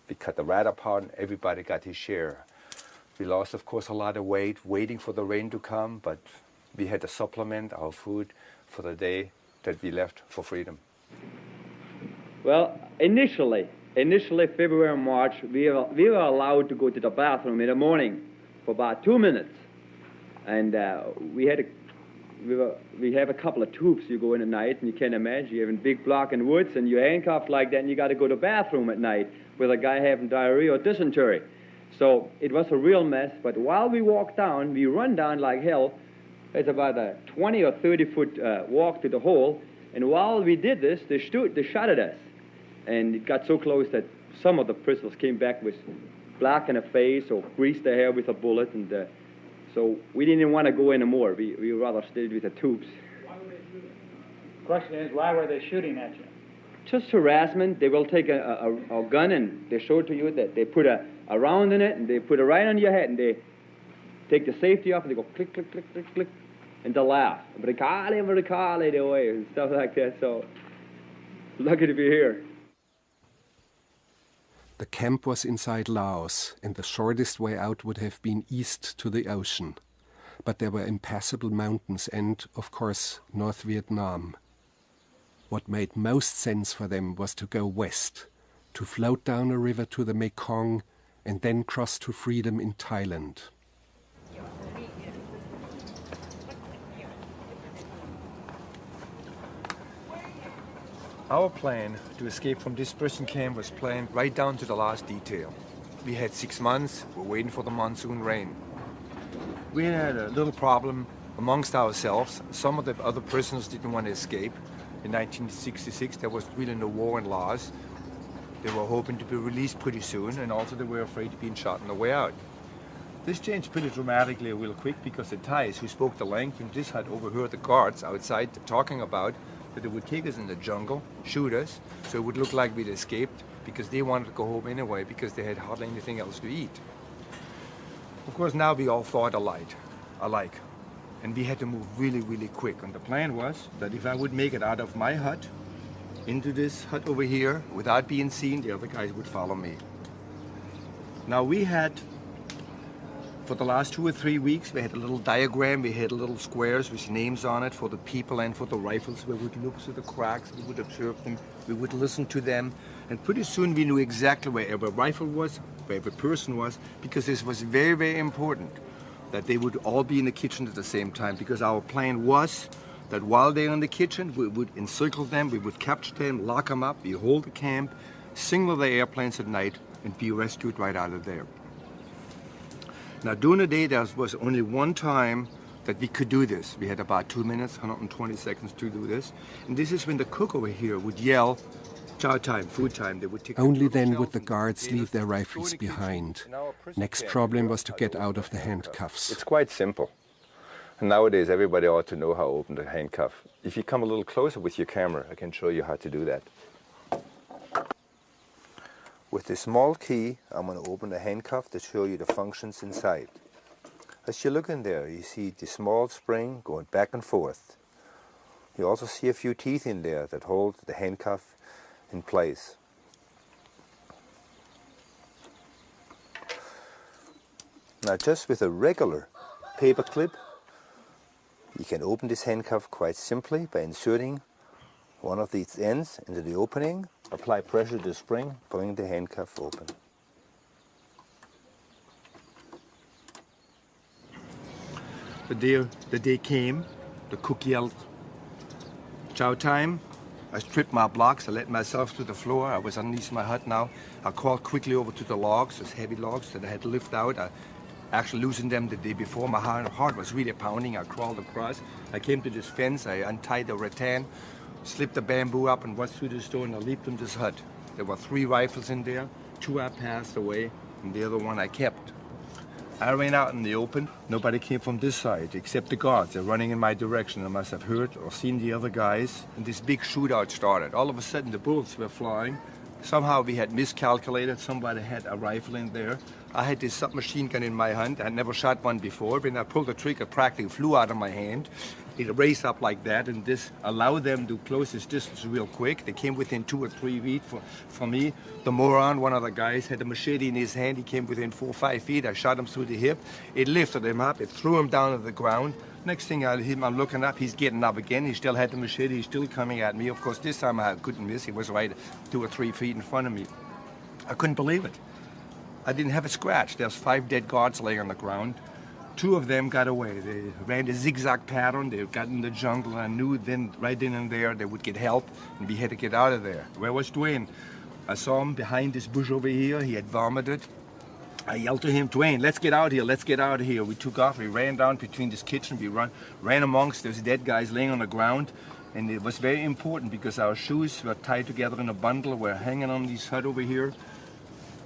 We cut the rat apart. And everybody got his share. We lost, of course, a lot of weight waiting for the rain to come, but we had to supplement our food for the day that we left for freedom. Well, initially February and March, we were allowed to go to the bathroom in the morning for about 2 minutes, and we have a couple of tubes. You go in at night, and you can imagine you have a big block in woods, and you're handcuffed like that, and you got to go to the bathroom at night with a guy having diarrhea or dysentery. So it was a real mess, but while we walked down, we run down like hell. It's about a 20 or 30 foot walk to the hole, and while we did this, they shot at us. And it got so close that some of the prisoners came back with black in the face or greased their hair with a bullet, and so we didn't even want to go anymore. We rather stayed with the tubes. Why were they shooting? The question is, why were they shooting at you? Just harassment. They will take a gun and they show it to you that they put a round in it and they put it right on your head and they take the safety off and they go click, click, click, click, click, and they laugh. And stuff like that. So, lucky to be here. The camp was inside Laos, and the shortest way out would have been east to the ocean. But there were impassable mountains and, of course, North Vietnam. What made most sense for them was to go west, to float down a river to the Mekong and then cross to freedom in Thailand. Our plan to escape from this prison camp was planned right down to the last detail. We had 6 months. We're waiting for the monsoon rain. We had a little problem amongst ourselves. Some of the other prisoners didn't want to escape. In 1966, there was really no war in Laos. They were hoping to be released pretty soon, and also they were afraid of being shot on the way out. This changed pretty dramatically real quick because the Thais, who spoke the language in this hut, overheard the guards outside talking about that they would take us in the jungle, shoot us, so it would look like we'd escaped, because they wanted to go home anyway because they had hardly anything else to eat. Of course, now we all thought alike. And we had to move really, really quick. And the plan was that if I would make it out of my hut into this hut over here without being seen, the other guys would follow me. Now we had, for the last 2 or 3 weeks, we had a little diagram. We had little squares with names on it for the people and for the rifles. We would look through the cracks. We would observe them. We would listen to them. And pretty soon we knew exactly where every rifle was, where every person was, because this was very, very important that they would all be in the kitchen at the same time, because our plan was that while they're in the kitchen, we would encircle them, we would capture them, lock them up, we hold the camp, signal the airplanes at night, and be rescued right out of there. Now, during the day, there was only one time that we could do this. We had about 2 minutes, 120 seconds to do this. And this is when the cook over here would yell, chow time, food time. They would take Only then would the guards leave their rifles behind. Next problem was to get out of the handcuffs. It's quite simple. And nowadays, everybody ought to know how to open the handcuff. If you come a little closer with your camera, I can show you how to do that. With this small key, I'm going to open the handcuff to show you the functions inside. As you look in there, you see the small spring going back and forth. You also see a few teeth in there that hold the handcuff in place. Now, just with a regular paper clip, you can open this handcuff quite simply by inserting one of these ends into the opening, apply pressure to the spring, pulling the handcuff open. The day came, the cook yelled, "Chow time." I stripped my blocks, I let myself to the floor. I was underneath my hut now. I crawled quickly over to the logs, those heavy logs that I had to lift out. I actually loosened them the day before. My heart was really pounding. I crawled across. I came to this fence, I untied the rattan, slipped the bamboo up and went through the store, and I leaped in this hut. There were 3 rifles in there. 2 I passed away, and the other one I kept. I ran out in the open. Nobody came from this side except the guards. They're running in my direction. I must have heard or seen the other guys. And this big shootout started. All of a sudden the bullets were flying. Somehow we had miscalculated. Somebody had a rifle in there. I had this submachine gun in my hand. I had never shot one before. When I pulled the trigger, it practically flew out of my hand. It raced up like that, and this allowed them to close this distance real quick. They came within 2 or 3 feet from me. The moron, one of the guys, had a machete in his hand. He came within 4 or 5 feet. I shot him through the hip. It lifted him up. It threw him down to the ground. Next thing I'm looking up, he's getting up again. He still had the machete. He's still coming at me. Of course, this time I couldn't miss. He was right 2 or 3 feet in front of me. I couldn't believe it. I didn't have a scratch. There's 5 dead guards laying on the ground. 2 of them got away. They ran a zigzag pattern. They got in the jungle. I knew then, right then and there, they would get help, and we had to get out of there. Where was Dwayne? I saw him behind this bush over here. He had vomited. I yelled to him, "Dwayne, let's get out here, let's get out of here." We took off. We ran down between this kitchen. We ran amongst those dead guys laying on the ground. And it was very important because our shoes were tied together in a bundle. We're hanging on this hut over here.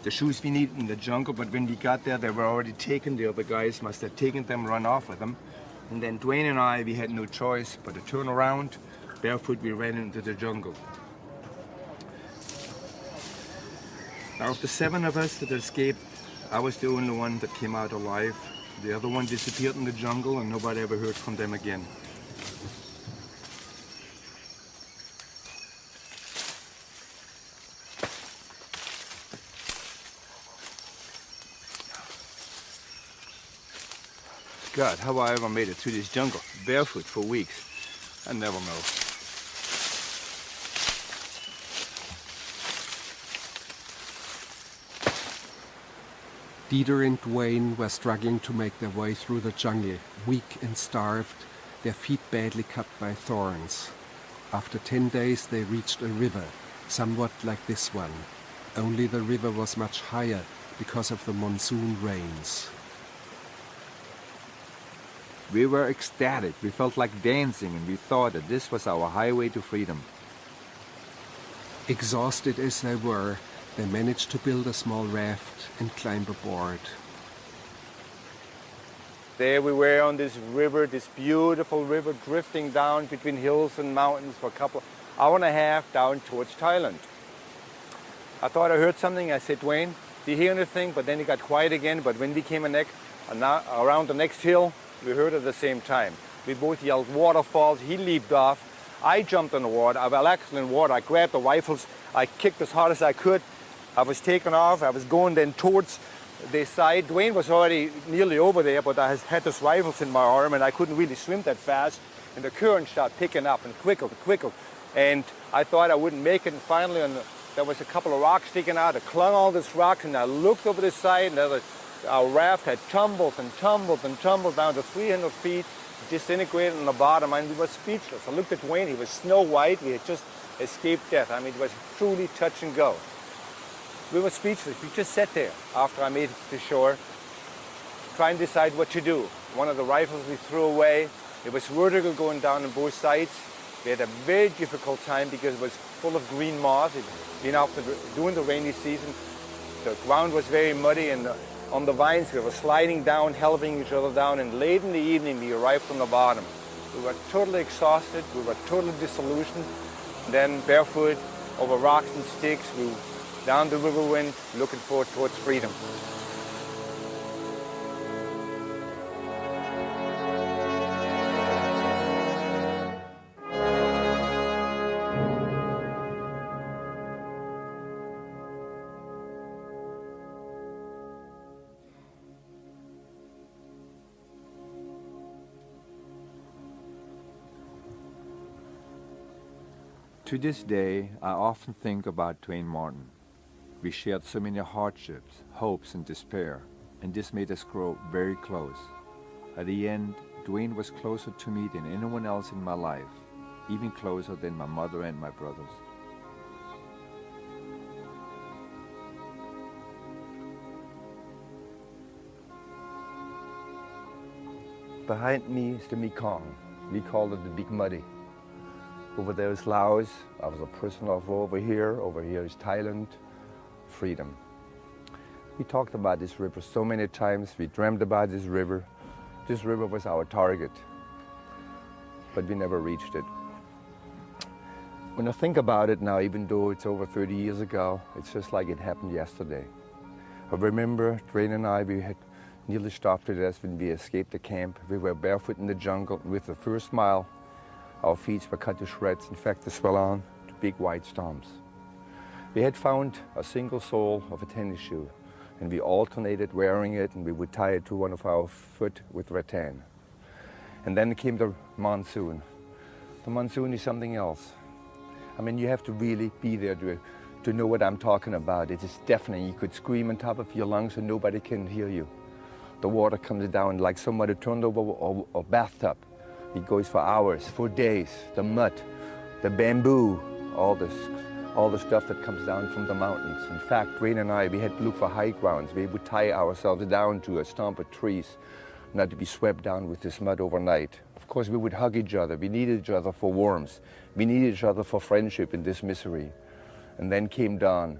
The shoes we needed in the jungle, but when we got there, they were already taken. The other guys must have taken them, run off with them. And then Dwayne and I, we had no choice but to turn around. Barefoot, we ran into the jungle. Now, of the 7 of us that escaped, I was the only one that came out alive. The other one disappeared in the jungle, and nobody ever heard from them again. God, how I ever made it through this jungle, barefoot for weeks, I never know. Dieter and Dwayne were struggling to make their way through the jungle, weak and starved, their feet badly cut by thorns. After 10 days they reached a river, somewhat like this one. Only the river was much higher because of the monsoon rains. We were ecstatic. We felt like dancing, and we thought that this was our highway to freedom. Exhausted as they were, they managed to build a small raft and climb aboard. There we were on this river, this beautiful river drifting down between hills and mountains for a couple hour and a half down towards Thailand. I thought I heard something. I said, "Dwayne, do you hear anything?" But then it got quiet again. But when we came around the next hill, we heard at the same time. We both yelled waterfalls. He leaped off. I jumped in the water. I was actually in water. I grabbed the rifles. I kicked as hard as I could. I was taking off. I was going then towards the side. Dwayne was already nearly over there, but I had those rifles in my arm, and I couldn't really swim that fast. And the current started picking up and quickled. And I thought I wouldn't make it. And finally, there was a couple of rocks sticking out. I clung all these rocks, and I looked over the side, and our raft had tumbled down to 300 feet, disintegrated on the bottom, and we were speechless. I looked at Dwayne. He was snow white. We had just escaped death. I mean, it was truly touch and go. We were speechless. We just sat there after I made it to shore, trying to decide what to do. One of the rifles we threw away. It was vertical going down on both sides. We had a very difficult time because it was full of green moss. It, after doing the rainy season, the ground was very muddy, and on the vines. We were sliding down, helping each other down, and late in the evening we arrived on the bottom. We were totally exhausted, we were totally disillusioned. Then barefoot, over rocks and sticks, we down the river went, looking forward towards freedom. To this day, I often think about Dwayne Martin. We shared so many hardships, hopes and despair, and this made us grow very close. At the end, Dwayne was closer to me than anyone else in my life, even closer than my mother and my brothers. Behind me is the Mekong. We call it the Big Muddy. Over there is Laos. I was a prisoner of war over here. Over here is Thailand. Freedom. We talked about this river so many times. We dreamed about this river. This river was our target, but we never reached it. When I think about it now, even though it's over 30 years ago, it's just like it happened yesterday. I remember Dwayne and I, we had nearly starved to death when we escaped the camp. We were barefoot in the jungle. With the first mile, our feet were cut to shreds. In fact, they swell on to big white stumps. We had found a single sole of a tennis shoe, and we alternated wearing it, and we would tie it to one of our foot with rattan. And then came the monsoon. The monsoon is something else. I mean, you have to really be there to know what I'm talking about. It is deafening. You could scream on top of your lungs and nobody can hear you. The water comes down like somebody turned over a bathtub. It goes for hours, for days. The mud, the bamboo, all the stuff that comes down from the mountains. In fact, Dwayne and I, we had to look for high grounds. We would tie ourselves down to a stump of trees, not to be swept down with this mud overnight. Of course, we would hug each other. We needed each other for warmth. We needed each other for friendship in this misery. And then came dawn.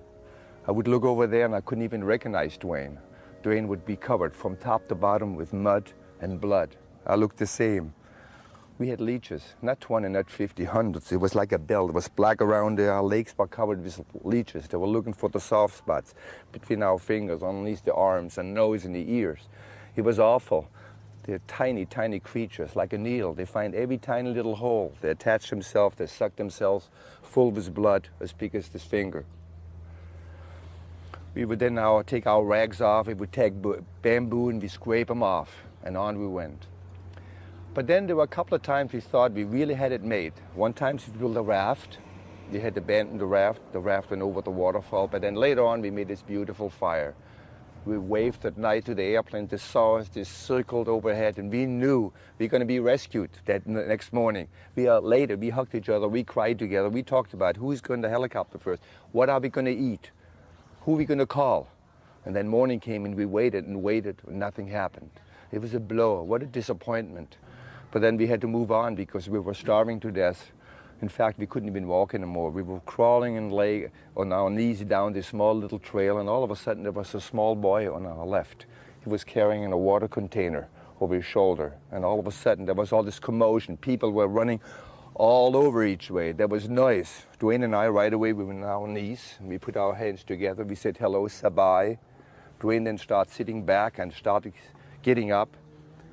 I would look over there and I couldn't even recognize Dwayne. Dwayne would be covered from top to bottom with mud and blood. I looked the same. We had leeches, not 20, not 50, hundreds. It was like a belt. It was black around there. Our legs were covered with leeches. They were looking for the soft spots between our fingers, underneath the arms and nose and the ears. It was awful. They're tiny, tiny creatures, like a needle. They find every tiny little hole. They attach themselves, they suck themselves full with blood as big as this finger. We would then now take our rags off. We would take bamboo and we scrape them off, and on we went. But then there were a couple of times we thought we really had it made. One time we built a raft. We had to abandon the raft. The raft went over the waterfall. But then later on we made this beautiful fire. We waved at night to the airplane. They saw us, they circled overhead, and we knew we were going to be rescued that next morning. Later, we hugged each other, we cried together, we talked about who's going to helicopter first, what are we going to eat, who are we going to call. And then morning came and we waited and waited, and nothing happened. It was a blow, what a disappointment. But then we had to move on because we were starving to death. In fact, we couldn't even walk anymore. We were crawling and lay on our knees down this small little trail, and all of a sudden there was a small boy on our left. He was carrying a water container over his shoulder, and all of a sudden there was all this commotion. People were running all over each way. There was noise. Dwayne and I, right away, we were on our knees, and we put our hands together. We said, hello, Sabai. Dwayne then started sitting back and started getting up.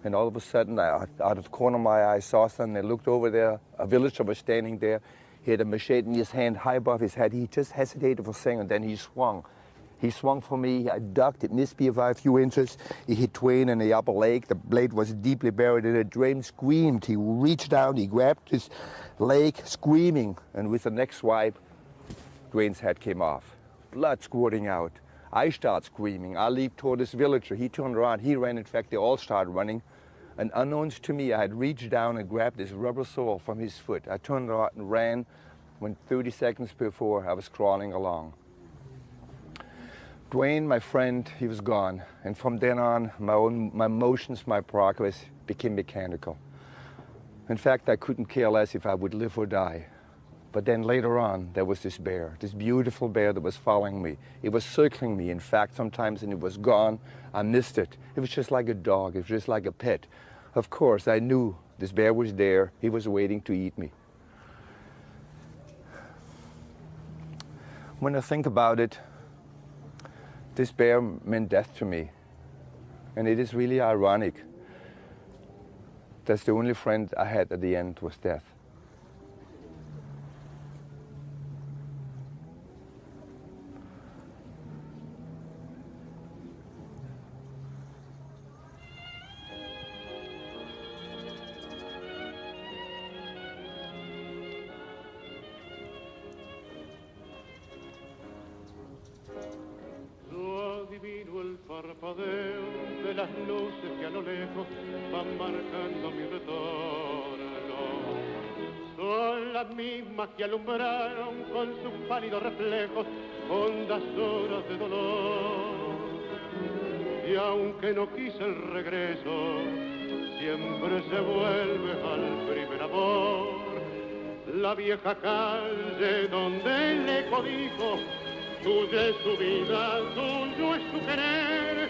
And all of a sudden, out of the corner of my eye, I saw something. I looked over there. A villager was standing there. He had a machete in his hand, high above his head. He just hesitated for a second, and then he swung. He swung for me. I ducked. It missed me by a few inches. He hit Dwayne in the upper leg. The blade was deeply buried in it. Dwayne screamed. He reached down. He grabbed his leg, screaming. And with the next swipe, Dwayne's head came off. Blood squirting out. I started screaming. I leaped toward this villager. He turned around. He ran. In fact, they all started running. And unknowns to me, I had reached down and grabbed this rubber sole from his foot. I turned around and ran. When 30 seconds before, I was crawling along. Dwayne, my friend, he was gone. And from then on, my motions, my progress became mechanical. In fact, I couldn't care less if I would live or die. But then later on, there was this bear, this beautiful bear that was following me. It was circling me, in fact, sometimes, and it was gone. I missed it. It was just like a dog. It was just like a pet. Of course, I knew this bear was there. He was waiting to eat me. When I think about it, this bear meant death to me. And it is really ironic. That's the only friend I had at the end was death. Adivino el parpadeo de las luces que a lo lejos van marcando mi retorno. Son las mismas que alumbraron con sus pálidos reflejos hondas horas de dolor. Y aunque no quise el regreso, siempre se vuelve al primer amor. La vieja calle donde el eco dijo: tuya es su vida, tuyo es su querer,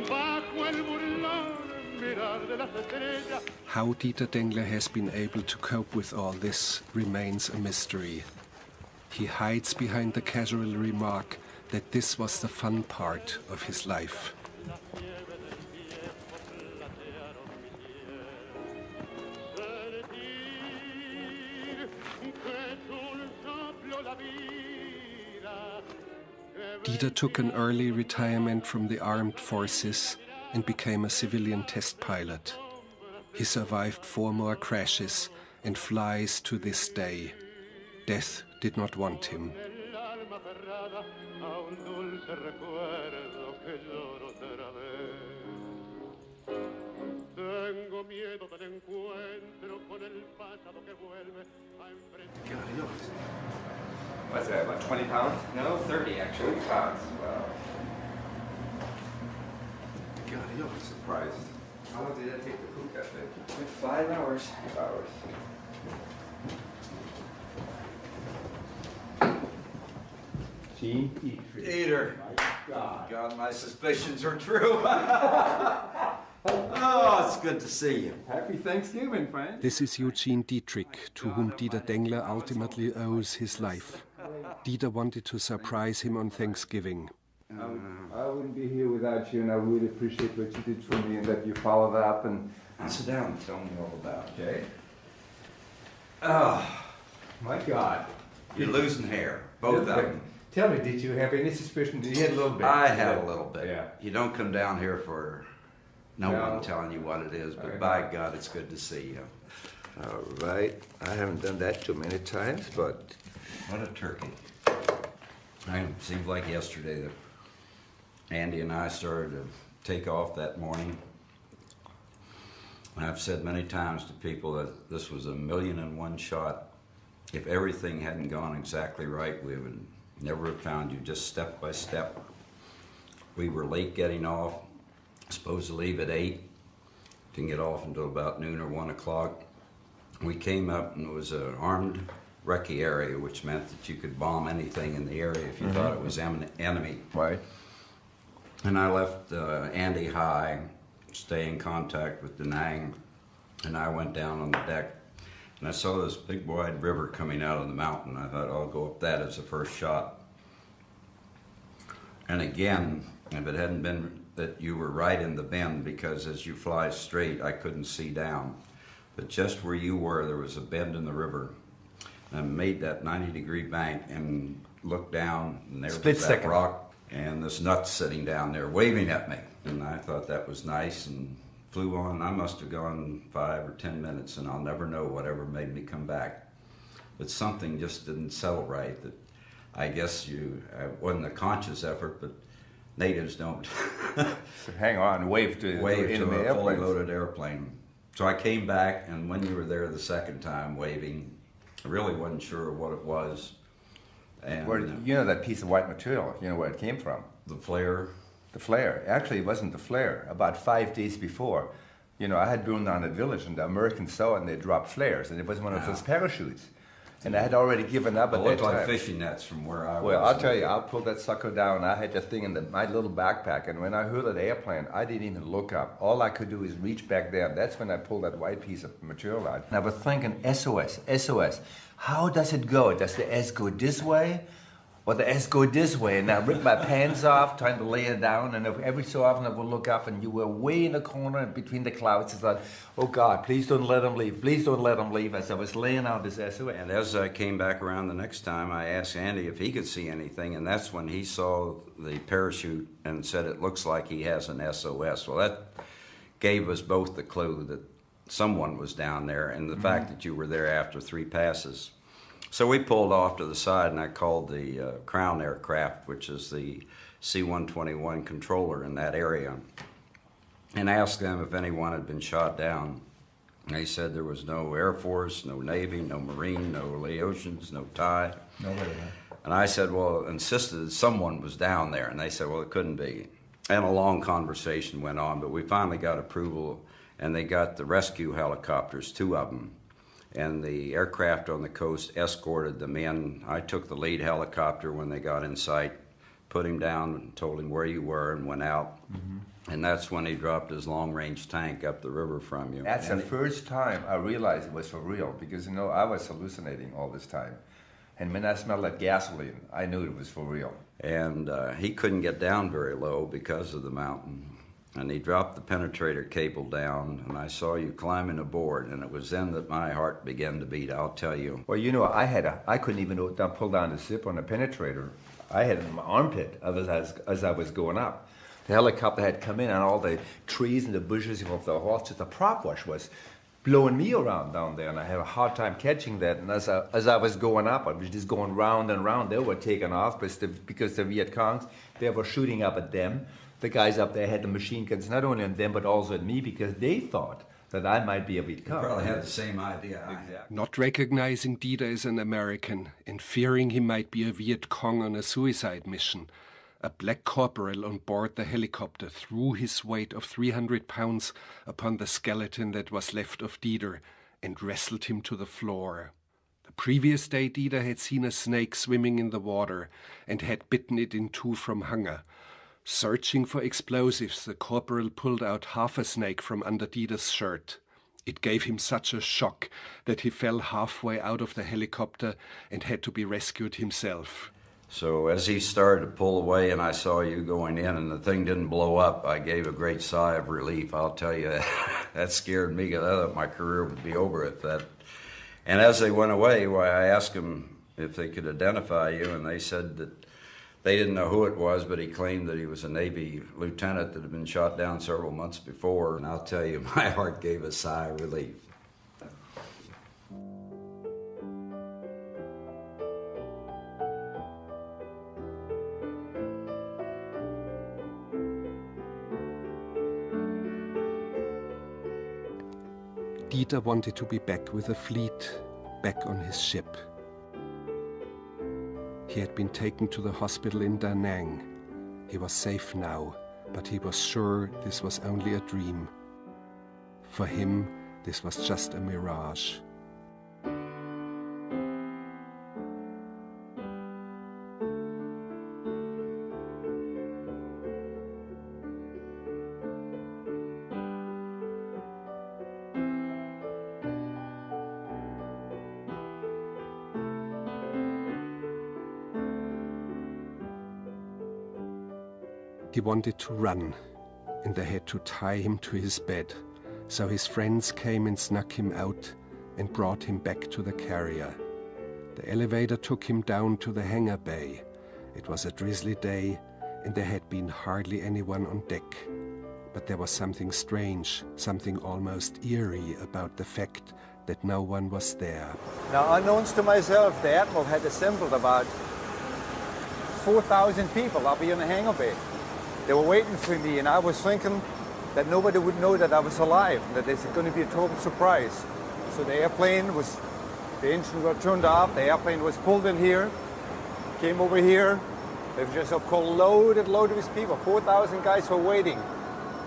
bajo el burlón mirar de las estrellas. How Dieter Dengler has been able to cope with all this remains a mystery. He hides behind the casual remark that this was the fun part of his life. Dieter took an early retirement from the armed forces and became a civilian test pilot. He survived 4 more crashes and flies to this day. Death did not want him. What's that, about 20 pounds? No, 30 actually. 20 pounds, wow. God, I'm surprised. How long did that take to cook that thing? Took 5 hours. 5 hours. Gene Dieter. God. God, my suspicions are true. Oh, it's good to see you. Happy Thanksgiving, friend. This is Eugene Dietrich, to whom Dieter Dengler ultimately owes his life. Dieter wanted to surprise him on Thanksgiving. I wouldn't be here without you, and I really appreciate what you did for me and that you followed up and... Sit down and tell me all about it. Okay. Oh, my God. You're losing hair, both of them. Tell me, did you have any suspicion? You had a little bit. I had a little bit. Yeah. You don't come down here for no one telling you what it is, but by God, it's good to see you. All right. I haven't done that too many times, but... What a turkey. It seemed like yesterday that Andy and I started to take off that morning. I've said many times to people that this was a 1,000,001 shot. If everything hadn't gone exactly right, we would never have found you, just step by step. We were late getting off, supposed to leave at 8. Didn't get off until about noon or 1 o'clock. We came up and it was an armed recce area, which meant that you could bomb anything in the area if you thought it was enemy. Right. And I left Andy high, stay in contact with Da Nang, and I went down on the deck. And I saw this big wide river coming out of the mountain. I thought, I'll go up that as the first shot. And again, if it hadn't been that you were right in the bend, because as you fly straight, I couldn't see down. But just where you were, there was a bend in the river. And I made that 90-degree bank and looked down, and there was that rock and this nut sitting down there waving at me. And I thought that was nice and flew on. I must have gone 5 or 10 minutes, and I'll never know whatever made me come back. But something just didn't settle right. That I guess it wasn't a conscious effort, but natives don't So hang on, wave to a fully loaded airplane. So I came back, and when you were there the second time waving, I really wasn't sure what it was. And Well, you know that piece of white material, you know where it came from? the flare. The flare. Actually, it wasn't the flare. About 5 days before, you know, I had been down at village and the Americans saw it and they dropped flares, and it was one of those parachutes. And I had already given up at It that looked like time. fishing nets from where I was. Well, I'll tell you, I pulled that sucker down. I had the thing in my little backpack, and when I heard that airplane, I didn't even look up. All I could do is reach back there. That's when I pulled that white piece of material out. And I was thinking, SOS, SOS. How does it go? Does the S go this way? Or the S go this way? And I ripped my pants off, trying to lay it down, and every so often I would look up, and you were way in the corner between the clouds. I thought, oh God, please don't let him leave. Please don't let him leave, as I was laying out this SOS. And as I came back around the next time, I asked Andy if he could see anything, and that's when he saw the parachute and said it looks like he has an SOS. Well, that gave us both the clue that someone was down there, and the fact that you were there after 3 passes. So we pulled off to the side, and I called the Crown Aircraft, which is the C-121 controller in that area, and asked them if anyone had been shot down. And they said there was no Air Force, no Navy, no Marine, no Laotians, no Thai. Nobody. And I said, well, insisted someone was down there, and they said, well, it couldn't be. And a long conversation went on, but we finally got approval, and they got the rescue helicopters, 2 of them. And the aircraft on the coast escorted them in. I took the lead helicopter when they got in sight, put him down and told him where you were, and went out. And that's when he dropped his long-range tank up the river from you. That's the first time I realized it was for real, because, you know, I was hallucinating all this time. And when I smelled that gasoline, I knew it was for real. And he couldn't get down very low because of the mountain. And he dropped the penetrator cable down, and I saw you climbing aboard, and it was then that my heart began to beat, I'll tell you. Well, you know, I couldn't even pull down the zip on the penetrator. I had it in my armpit as I was going up. The helicopter had come in, and all the trees and the bushes of the horses, the prop wash was blowing me around down there, and I had a hard time catching that. And as I was going up, I was just going round and round. They were taking off because the Viet Congs, they were shooting up at them. The guys up there had the machine guns, not only on them, but also at me, because they thought that I might be a Viet Cong. You probably had the same idea I had. Not recognizing Dieter as an American and fearing he might be a Viet Cong on a suicide mission, a black corporal on board the helicopter threw his weight of 300 pounds upon the skeleton that was left of Dieter and wrestled him to the floor. The previous day, Dieter had seen a snake swimming in the water and had bitten it in 2 from hunger. Searching for explosives, the corporal pulled out half a snake from under Dieter's shirt. It gave him such a shock that he fell halfway out of the helicopter and had to be rescued himself. So as he started to pull away and I saw you going in and the thing didn't blow up, I gave a great sigh of relief. I'll tell you, that scared me. I thought my career would be over at that. And as they went away, I asked them if they could identify you, and they said that they didn't know who it was, but he claimed that he was a Navy lieutenant that had been shot down several months before. And I'll tell you, my heart gave a sigh of relief. Dieter wanted to be back with the fleet, back on his ship. He had been taken to the hospital in Da Nang. He was safe now, but he was sure this was only a dream. For him, this was just a mirage. He wanted to run, and they had to tie him to his bed. So his friends came and snuck him out and brought him back to the carrier. The elevator took him down to the hangar bay. It was a drizzly day, and there had been hardly anyone on deck. But there was something strange, something almost eerie about the fact that no one was there. Now, unknowns to myself, the Admiral had assembled about 4,000 people up here in the hangar bay. They were waiting for me, and I was thinking that nobody would know that I was alive, that it's going to be a total surprise. So the engine was turned off, the airplane was pulled in here, came over here. They were just, of course, loaded with people. 4,000 guys were waiting.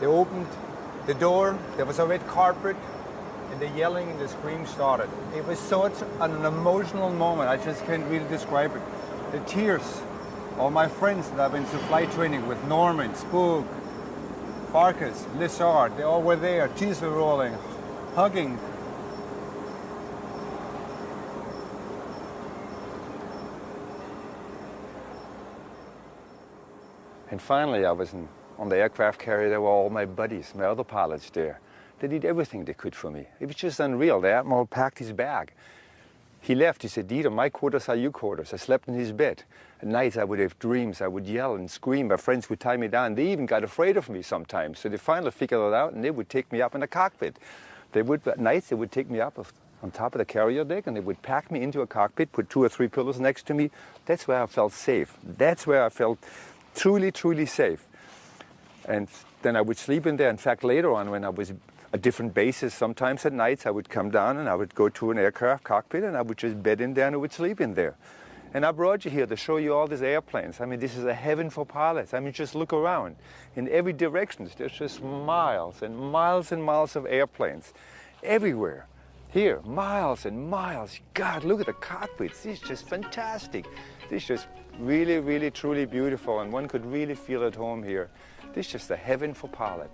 They opened the door, there was a red carpet, and the yelling and the scream started. It was such an emotional moment. I just can't really describe it. The tears. All my friends that I've been to flight training with, Norman, Spook, Farkas, Lissard, they all were there. Tears were rolling, hugging. And finally, I was on the aircraft carrier. There were all my buddies, my other pilots there. They did everything they could for me. It was just unreal. The Admiral packed his bag. He left. He said, Dieter, my quarters are your quarters. I slept in his bed. At nights, I would have dreams. I would yell and scream. My friends would tie me down. They even got afraid of me sometimes. So they finally figured it out, and they would take me up in the cockpit. At nights, they would take me up on top of the carrier deck, and they would pack me into a cockpit, put 2 or 3 pillows next to me. That's where I felt safe. That's where I felt truly, truly safe. And then I would sleep in there. In fact, later on, when I was at different bases, sometimes at nights I would come down and I would go to an aircraft cockpit and I would just bed in there and I would sleep in there. And I brought you here to show you all these airplanes. I mean, this is a heaven for pilots. I mean, just look around. In every direction, there's just miles and miles and miles of airplanes everywhere. Here, miles and miles. God, look at the cockpits. This is just fantastic. This is just really, really, truly beautiful, and one could really feel at home here. This is just a heaven for pilot.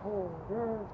Oh,